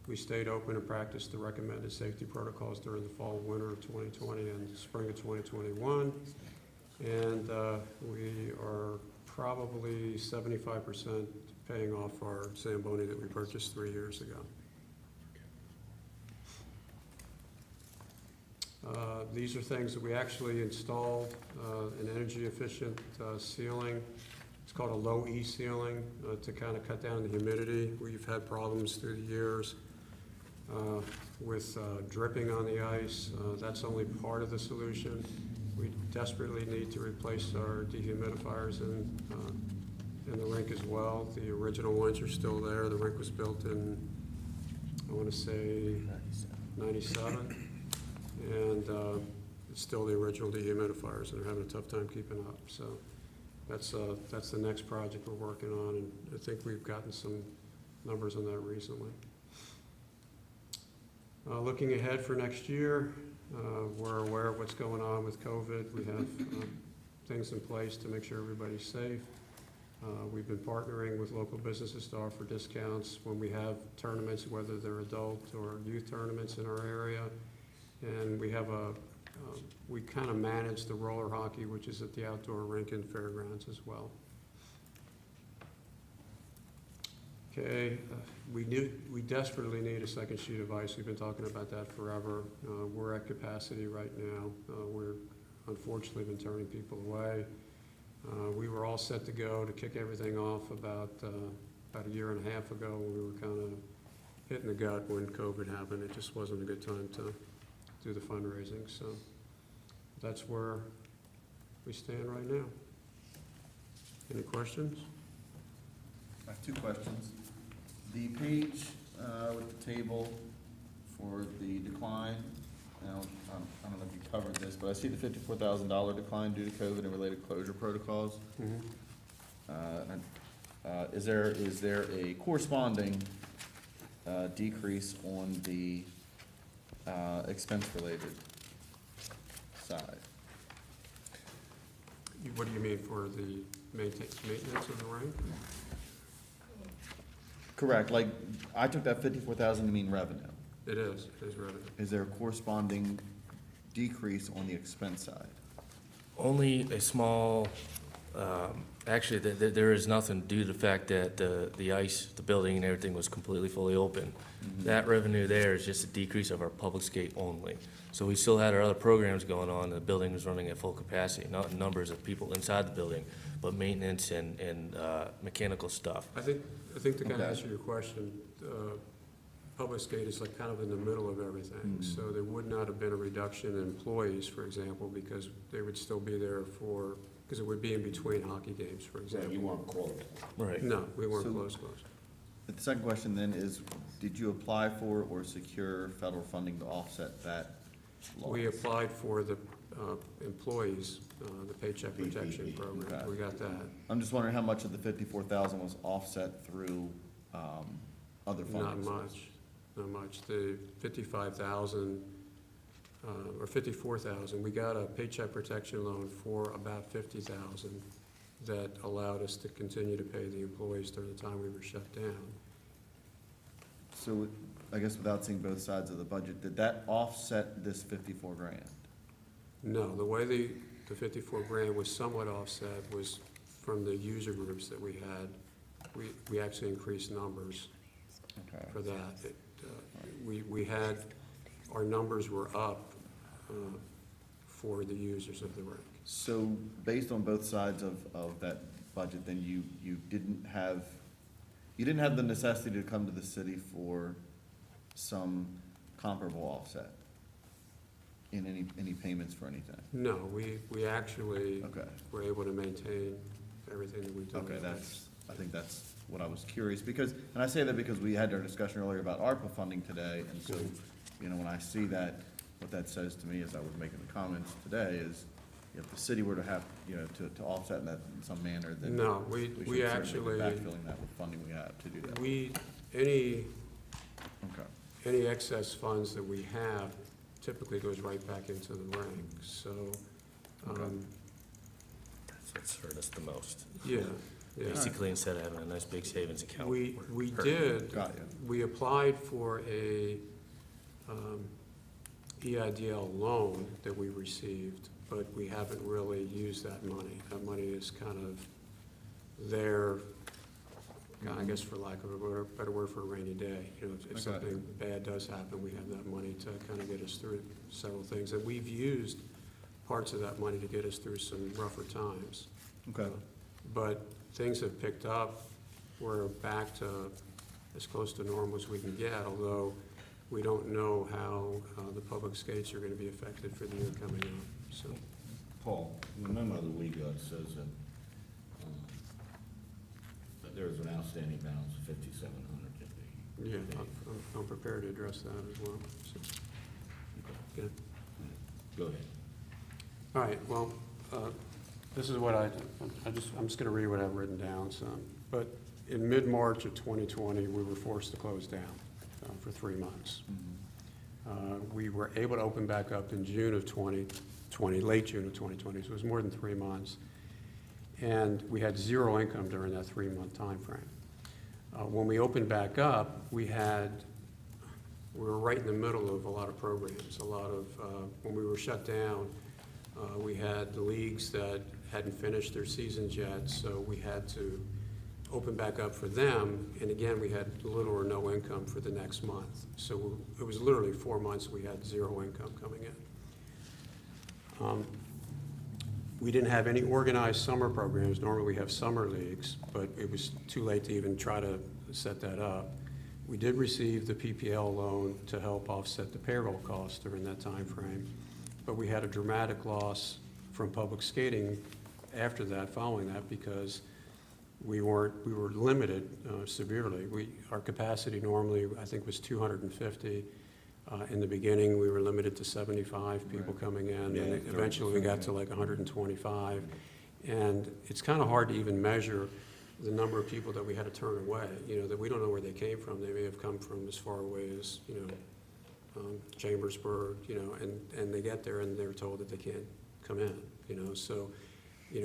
We stayed open and practiced the recommended safety protocols during the fall, winter of 2020 and spring of 2021. And we are probably 75% paying off our Zamboni that we purchased 3 years ago. These are things that we actually installed, an energy efficient ceiling. It's called a low E ceiling to kind of cut down the humidity. We've had problems through the years with dripping on the ice. That's only part of the solution. We desperately need to replace our dehumidifiers in the rink as well. The original ones are still there. The rink was built in, I want to say, 97. And it's still the original dehumidifiers, and they're having a tough time keeping up. So that's the next project we're working on, and I think we've gotten some numbers on that recently. Looking ahead for next year, we're aware of what's going on with COVID. We have things in place to make sure everybody's safe. We've been partnering with local businesses to offer discounts when we have tournaments, whether they're adult or youth tournaments in our area. And we have we kind of manage the roller hockey, which is at the outdoor rink and fairgrounds as well. Okay, we desperately need a second sheet of ice. We've been talking about that forever. We're at capacity right now. We're unfortunately been turning people away. We were all set to go to kick everything off about a year and a half ago when we were kind of hit in the gut when COVID happened. It just wasn't a good time to do the fundraising, so that's where we stand right now. Any questions? I have 2 questions. The page with the table for the decline, now, I don't know if you covered this, but I see the $54,000 decline due to COVID and related closure protocols. And Is there a corresponding decrease on the expense-related side? What do you mean for the maintenance of the rank? Correct, like, I took that 54,000 to mean revenue. It is revenue. Is there a corresponding decrease on the expense side? Only a small, actually, there is nothing due to the fact that the ice, the building and everything was completely fully open. That revenue there is just a decrease of our public skate only. So we still had our other programs going on, the building was running at full capacity, not numbers of people inside the building, but maintenance and mechanical stuff. I think to kind of Okay. answer your question, public skate is like kind of in the middle of everything. So there would not have been a reduction in employees, for example, because they would still be there because it would be in between hockey games, for example. You weren't closed. Right. No, we weren't So- closed. The second question then is, did you apply for or secure federal funding to offset that loss? We applied for the employees, the Paycheck Protection PPP. Program. Okay. We got that. I'm just wondering how much of the 54,000 was offset through other funding Not sources? much, not much. The 55,000, or 54,000, we got a Paycheck Protection loan for about 50,000 that allowed us to continue to pay the employees during the time we were shut down. So, I guess without seeing both sides of the budget, did that offset this 54 grand? No, the way the 54 grand was somewhat offset was from the user groups that we had. We actually increased numbers Okay. for that. We had, our numbers were up for the users of the rink. So, based on both sides of that budget, then you didn't have the necessity to come to the city for some comparable offset in any payments for anything? No, we actually Okay. were able to maintain everything that we did. Okay, I think that's what I was curious, because, and I say that because we had our discussion earlier about ARPA funding today, and so, when I see that, what that says to me, as I was making the comments today, is if the city were to have, to offset in that in some manner, then No, we we should actually, certainly be backfilling that with funding we have to do that. Okay. any excess funds that we have typically goes right back into the rank, so, That's what's hurt us the most. yeah. Basically, instead of having a nice big savings account. We we're hurting. did, Got you. we applied for a EIDL loan that we received, but we haven't really used that money. That money is kind of there, I guess for lack of a better word, for a rainy day. If Okay. something bad does happen, we have that money to kind of get us through several things. And we've used parts of that money to get us through some rougher times. Okay. But things have picked up. We're back to as close to normal as we can get, although we don't know how the public skates are going to be affected for the year coming up, so. Paul, the memo that we got says that there's an outstanding balance of 5,700 to be. Yeah, I'm prepared to address that as well, so. Good. Go ahead. All right, well, this is what I'm just going to read what I've written down, so. But in mid-March of 2020, we were forced to close down for 3 months. We were able to open back up in June of 2020, late June of 2020, so it was more than 3 months. And we had zero income during that 3-month time frame. When we opened back up, we were right in the middle of a lot of programs. When we were shut down, we had the leagues that hadn't finished their seasons yet, so we had to open back up for them. And again, we had little or no income for the next month. So it was literally 4 months we had zero income coming in. We didn't have any organized summer programs. Normally we have summer leagues, but it was too late to even try to set that up. We did receive the PPL loan to help offset the payroll costs during that time frame, but we had a dramatic loss from public skating after that, following that, because we were limited severely. Our capacity normally, I think, was 250. In the beginning, we were limited to 75 people coming in, Yeah, and eventually we got to like 125. And it's kind of hard to even measure the number of people that we had to turn away, that we don't know where they came from. They may have come from as far away as, Chambersburg, and they get there and they're told that they can't come in, so,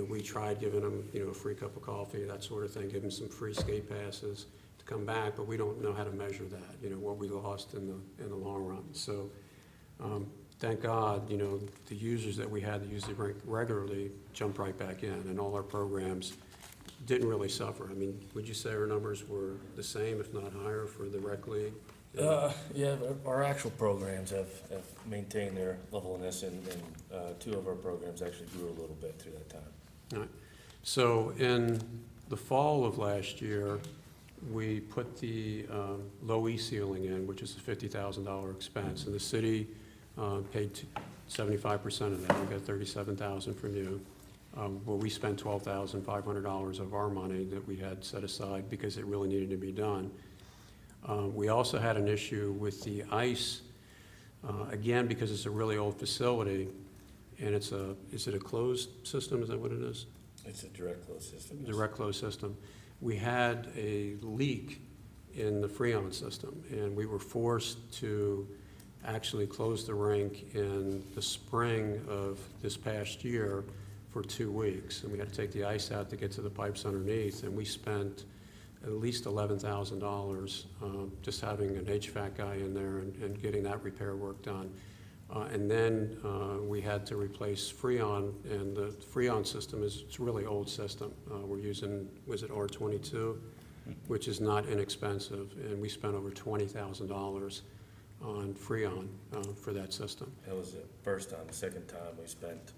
we tried giving them, a free cup of coffee, that sort of thing, give them some free skate passes to come back, but we don't know how to measure that, what we lost in the long run. So, thank God, the users that we had that used it regularly jumped right back in, and all our programs didn't really suffer. I mean, would you say our numbers were the same, if not higher, for the rec league? Yeah, our actual programs have maintained their levelness, and two of our programs actually grew a little bit through that time. All right. So in the fall of last year, we put the low E ceiling in, which is a $50,000 expense, and the city paid 75% of that. We got $37,000 from you. Well, we spent $12,500 of our money that we had set aside because it really needed to be done. We also had an issue with the ice, again, because it's a really old facility, and is it a closed system? Is that what it is? It's a direct close system. Yes. Direct close system. We had a leak in the Freon system, and we were forced to actually close the rink in the spring of this past year for 2 weeks, and we had to take the ice out to get to the pipes underneath, and we spent at least $11,000 just having an HVAC guy in there and getting that repair work done. And then we had to replace Freon, and the Freon system it's a really old system. We're using, was it R22, which is not inexpensive, and we spent over $20,000 on Freon for that system. That was the first time. The second time, we spent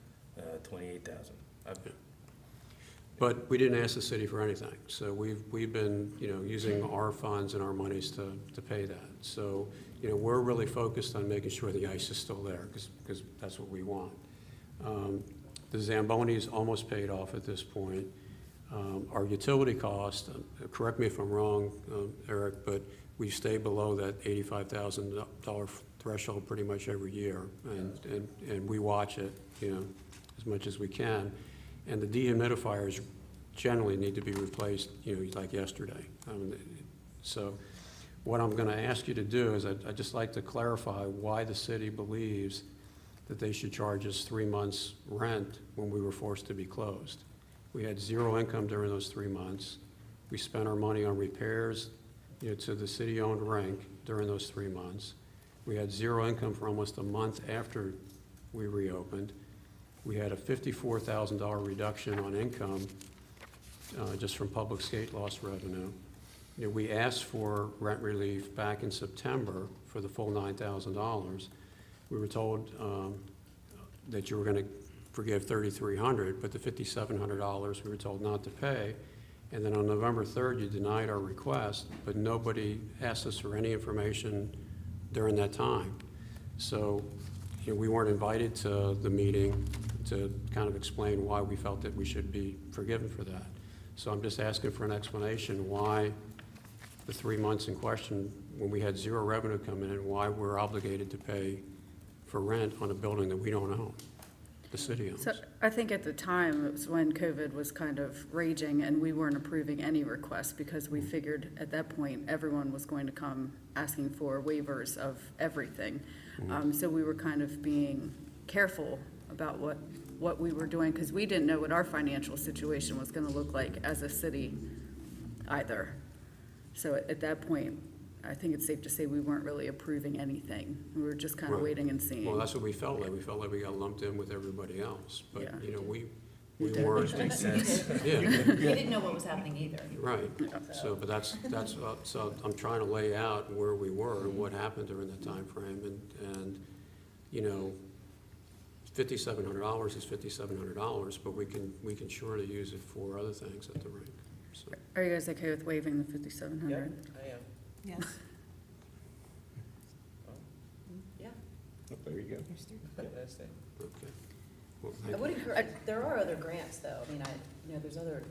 $28,000. But we didn't ask the city for anything, so we've been using our funds and our monies to pay that. So we're really focused on making sure the ice is still there because that's what we want. The Zamboni is almost paid off at this point. Our utility cost, correct me if I'm wrong, Eric, but we stay below that $85,000 threshold pretty much every year, and we watch it as much as we can. And the dehumidifiers generally need to be replaced, like yesterday. So what I'm going to ask you to do is I'd just like to clarify why the city believes that they should charge us 3 months' rent when we were forced to be closed. We had zero income during those 3 months. We spent our money on repairs to the city-owned rink during those 3 months. We had zero income for almost a month after we reopened. We had a $54,000 reduction on income just from public skate loss revenue. We asked for rent relief back in September for the full $9,000. We were told that you were going to forgive $3,300, but the $5,700 we were told not to pay. And then on November 3rd, you denied our request, but nobody asked us for any information during that time. So we weren't invited to the meeting to kind of explain why we felt that we should be forgiven for that. So I'm just asking for an explanation why the 3 months in question, when we had zero revenue coming in, why we're obligated to pay for rent on a building that we don't own, the city owns. So I think at the time, it was when COVID was kind of raging, and we weren't approving any requests because we figured at that point, everyone was going to come asking for waivers of everything. So we were kind of being careful about what we were doing because we didn't know what our financial situation was going to look like as a city either. So at that point, I think it's safe to say we weren't really approving anything. We were just kind of waiting and seeing. Well, that's what we felt like. We felt like we got lumped in with everybody else. But, Yeah. we did. weren't. Which makes sense. Yeah. We didn't know what was happening either. Right. So, but so I'm trying to lay out where we were and what happened during that time frame. And $5,700 is $5,700, but we can surely use it for other things at the rink. So. Are you guys okay with waiving the $5,700? I am. Yes. Yeah. There you go. Okay. Well, I thank would you. encourage, there are other grants though. I mean, there's other,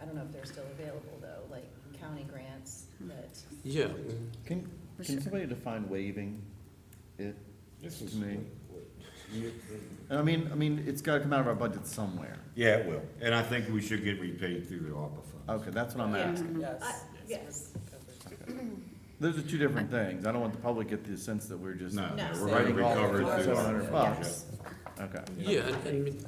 I don't know if they're still available though, like county grants that. Yeah. Can somebody define waiving it? This is To me. I mean, it's gotta come out of our budget somewhere. Yeah, it will. And I think we should get repaid through the ARPA funds. Okay, that's what I'm asking. Yes. Those are two different things. I don't want the public to get the sense that we're just No, No. we're writing gonna off recover it through the $700. Okay. Yeah, and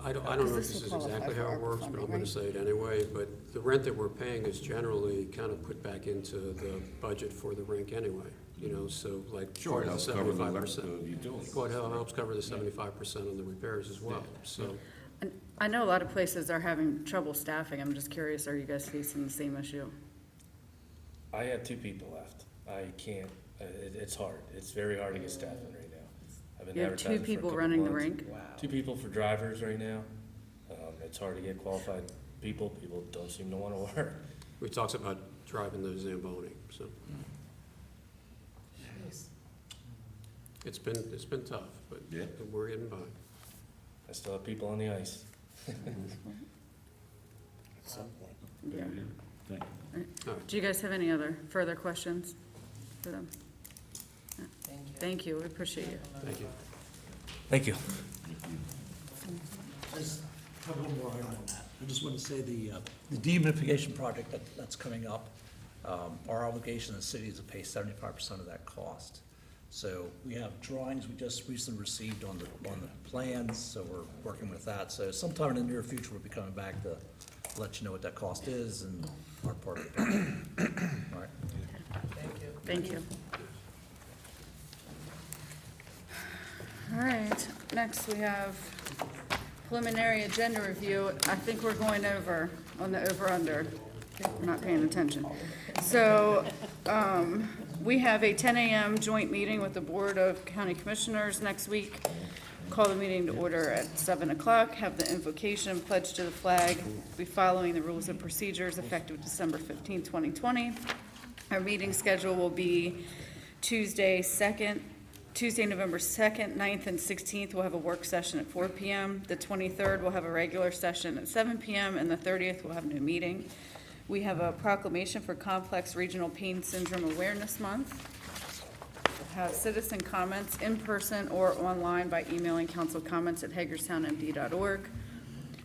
I don't know if this is exactly how it works, but I'm gonna say it anyway, but the rent that we're paying is generally kind of put back into the budget for the rink anyway, you know, so like. Sure, it helps cover the 75%. utilities. Well, it helps cover the 75% on the repairs as well, so. And I know a lot of places are having trouble staffing. I'm just curious, are you guys facing the same issue? I have 2 people left. I can't, it's hard. It's very hard to get staff in right now. I've been You have advertising 2 for a people couple running the months. rink? 2 people for drivers right now. It's hard to get qualified people. People don't seem to want to work. We talked about driving the Zamboni, so. It's been tough, but Yeah. we're getting by. I still have people on the ice. Yeah. Thank you. Do you guys have any other further questions for them? Thank you, we appreciate you. Thank you. Thank you. Just a couple more items on that. I just want to say the dehumidification project that's coming up, our obligation in the city is to pay 75% of that cost. So we have drawings we just recently received on the plans, so we're working with that. So sometime in the near future, we'll be coming back to let you know what that cost is and our part of the project. All right. Thank you. All right, next we have preliminary agenda review. I think we're going over on the over-under. We're not paying attention. So, we have a 10 a.m. joint meeting with the Board of County Commissioners next week. Call the meeting to order at 7 o'clock. Have the invocation, pledge to the flag, be following the rules and procedures effective December 15, 2020. Our meeting schedule will be Tuesday, November 2nd, 9th, and 16th. We'll have a work session at 4 p.m. The 23rd, we'll have a regular session at 7 p.m., and the 30th, we'll have no meeting. We have a proclamation for Complex Regional Pain Syndrome Awareness Month. We'll have citizen comments in person or online by emailing councilcomments@hagerstownmd.org.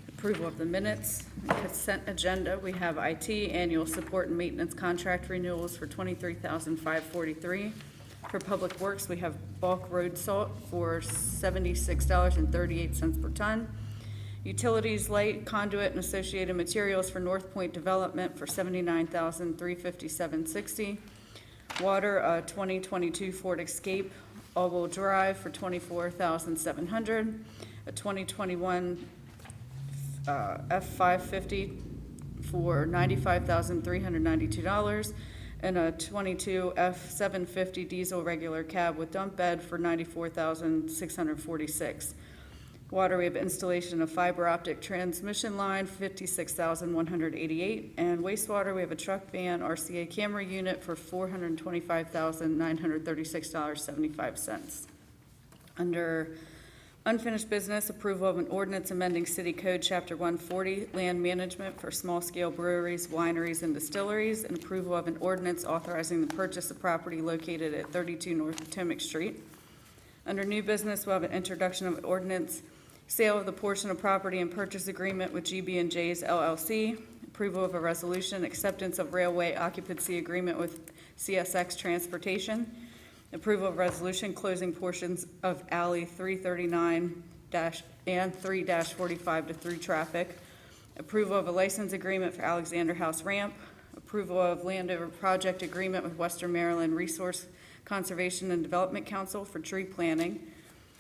Approval of the minutes. Consent agenda, we have IT annual support and maintenance contract renewals for $23,543. For Public Works, we have bulk road salt for $76.38 per ton. Utilities, light, conduit, and associated materials for North Point Development for $79,357.60. Water, a 2022 Ford Escape all-wheel drive for $24,700. A 2021 F-550 for $95,392. And a 22 F-750 diesel regular cab with dump bed for $94,646. Water, we have installation of fiber optic transmission line, $56,188. And wastewater, we have a truck van RCA camera unit for $425,936.75. Under unfinished business, approval of an ordinance amending City Code Chapter 140, land management for small-scale breweries, wineries, and distilleries, and approval of an ordinance authorizing the purchase of property located at 32 North Potomac Street. Under new business, we'll have an introduction of an ordinance, sale of the portion of property and purchase agreement with GB&J's LLC, approval of a resolution, acceptance of railway occupancy agreement with CSX Transportation, approval of resolution closing portions of alley 339- and 3-45 to through traffic, approval of a license agreement for Alexander House Ramp, approval of Landover project agreement with Western Maryland Resource Conservation and Development Council for tree planting,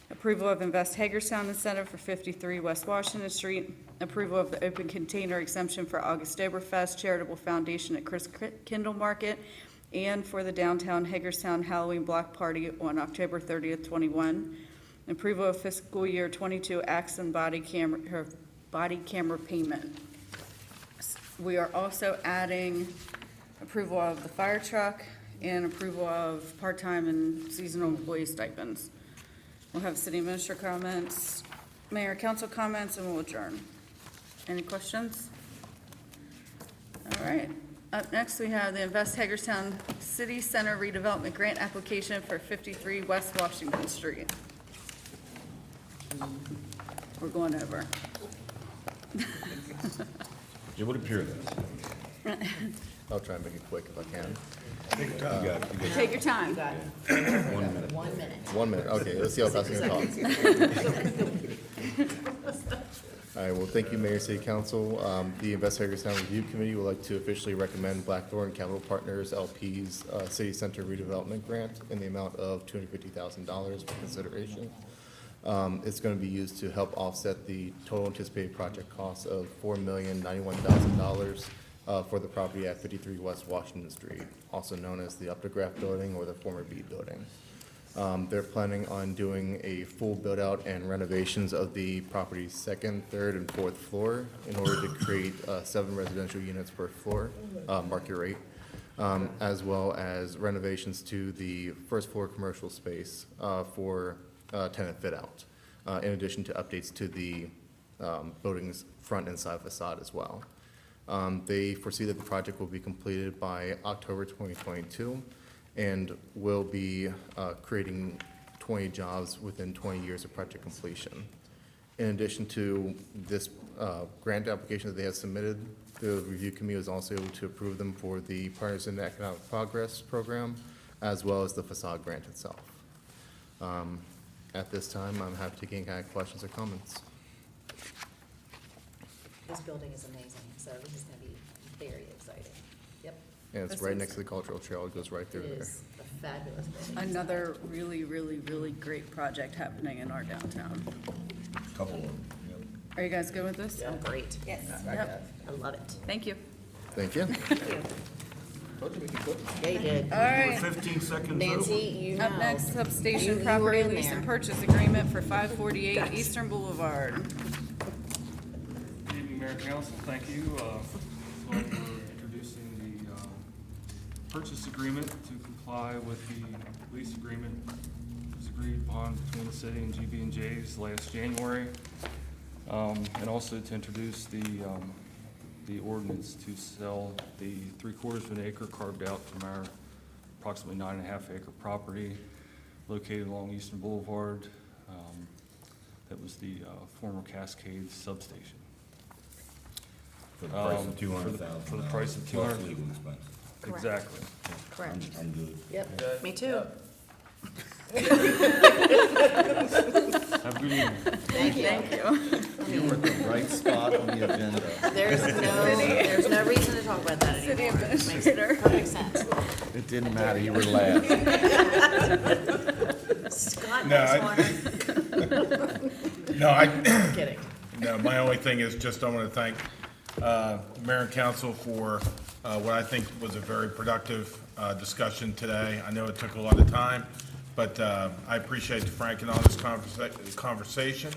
approval of Invest Hagerstown incentive for 53 West Washington Street, approval of the open container exemption for Augustoberfest Charitable Foundation at Chris Kindle Market, and for the downtown Hagerstown Halloween block party on October 30th, 21. Approval of fiscal year 22 Axon body camera payment. We are also adding approval of the fire truck and approval of part-time and seasonal employee stipends. We'll have city administrator comments, mayor council comments, and we'll adjourn. Any questions? All right. Up next, we have the Invest Hagerstown City Center redevelopment grant application for 53 West Washington Street. We're going over. It would appear that. I'll try and make it quick if I can. Take your time. 1 minute. 1 minute. 1 minute, okay, let's see how fast we can talk. All right, well, thank you, Mayor, City Council. The Invest Hagerstown Review Committee would like to officially recommend Blackthorn Capital Partners LP's City Center redevelopment grant in the amount of $250,000 for consideration. It's going to be used to help offset the total anticipated project cost of $4,091,000 for the property at 53 West Washington Street, also known as the Updegraft Building or the former B Building. They're planning on doing a full build-out and renovations of the property's second, third, and fourth floor in order to create 7 residential units per floor, market rate, as well as renovations to the first floor commercial space for tenant fit-out, in addition to updates to the building's front and side facade as well. They foresee that the project will be completed by October 2022 and will be creating 20 jobs within 20 years of project completion. In addition to this grant application that they have submitted, the review committee was also able to approve them for the Partners in Economic Progress program, as well as the facade grant itself. At this time, I'm happy to take any kind of questions or comments. This building is amazing, so this is gonna be very exciting. Yep. And it's right next to the cultural trail, it goes right through It there. is a fabulous building. Another really, really, really great project happening in our downtown. Couple of them, yep. Are you guys good with this? Oh, great. Yes. Yep. I love it. Thank you. Thank you. Yeah, you did. All right. 15 seconds. Nancy, you know. Up next, You substation were property in lease there. and purchase agreement for 548 Eastern Boulevard. Good evening, Mayor and Council, thank you. So we're introducing the purchase agreement to comply with the lease agreement that was agreed upon between the city and GB&J's last January. And also to introduce the ordinance to sell the 3/4 of an acre carved out from our approximately 9.5 acre property located along Eastern Boulevard. That was the former Cascade substation. For the price of For the $200,000. price of plus 200. legal expenses. Exactly. Correct. I'm good. Yep, me too. Have a good evening. Thank you. Thank you. You were at the right spot on the agenda. There's no reason to talk about that anymore. City It makes administrator. perfect sense. It didn't matter, you were last. Scott No, knows No, I, Kidding. no, my only thing is just I want to thank Mayor and Council for what I think was a very productive discussion today. I know it took a lot of time, but I appreciate the frank and honest conversation,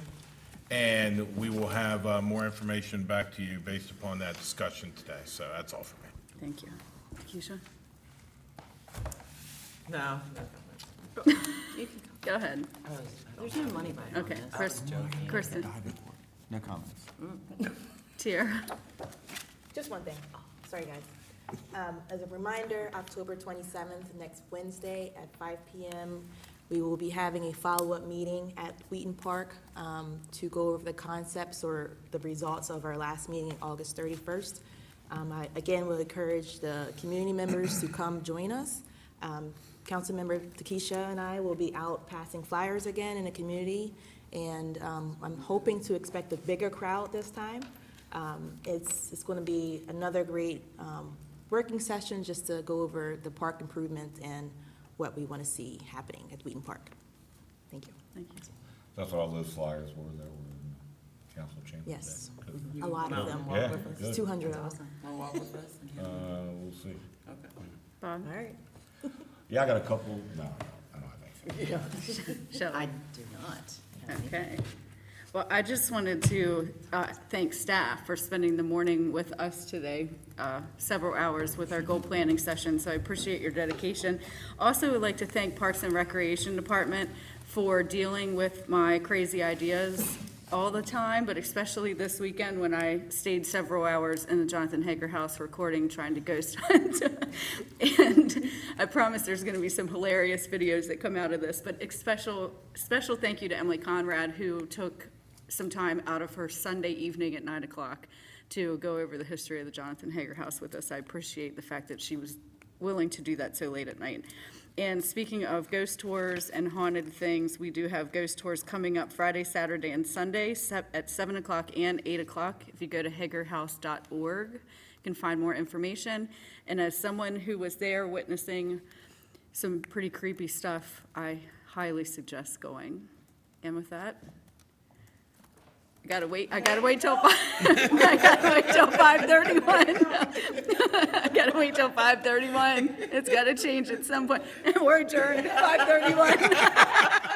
and we will have more information back to you based upon that discussion today. So that's all for me. Thank you. Keisha? No. You can go ahead. There's no money by it on Okay, this. Kristen. No comments. Tier. Just one thing. Oh, sorry, guys. As a reminder, October 27th, next Wednesday at 5 p.m., we will be having a follow-up meeting at Wheaton Park to go over the concepts or the results of our last meeting on August 31st. I, again, will encourage the community members to come join us. Councilmember Takesha and I will be out passing flyers again in the community, and I'm hoping to expect a bigger crowd this time. It's going to be another great working session just to go over the park improvements and what we want to see happening at Wheaton Park. Thank you. Thank you. That's all those flyers were that were in the council chamber today? Yes, Good. a lot of them. Yeah, It's good. 200 of them. We'll see. Bob? All right. Yeah, I got a couple, no, I don't have anything. Shelley? I do not. Okay. Well, I just wanted to thank staff for spending the morning with us today, several hours with our goal planning session, so I appreciate your dedication. Also, would like to thank Parks and Recreation Department for dealing with my crazy ideas all the time, but especially this weekend when I stayed several hours in the Jonathan Hager house recording, trying to ghost hunt. And I promise there's going to be some hilarious videos that come out of this, but special thank you to Emily Conrad, who took some time out of her Sunday evening at 9 o'clock to go over the history of the Jonathan Hager House with us. I appreciate the fact that she was willing to do that so late at night. And speaking of ghost tours and haunted things, we do have ghost tours coming up Friday, Saturday, and Sunday at 7 o'clock and 8 o'clock. If you go to hagerhouse.org, you can find more information. And as someone who was there witnessing some pretty creepy stuff, I highly suggest going. And with that, I gotta wait till 5:31. I gotta wait till 5:31. It's gotta change at some point. We're adjourned at 5:31.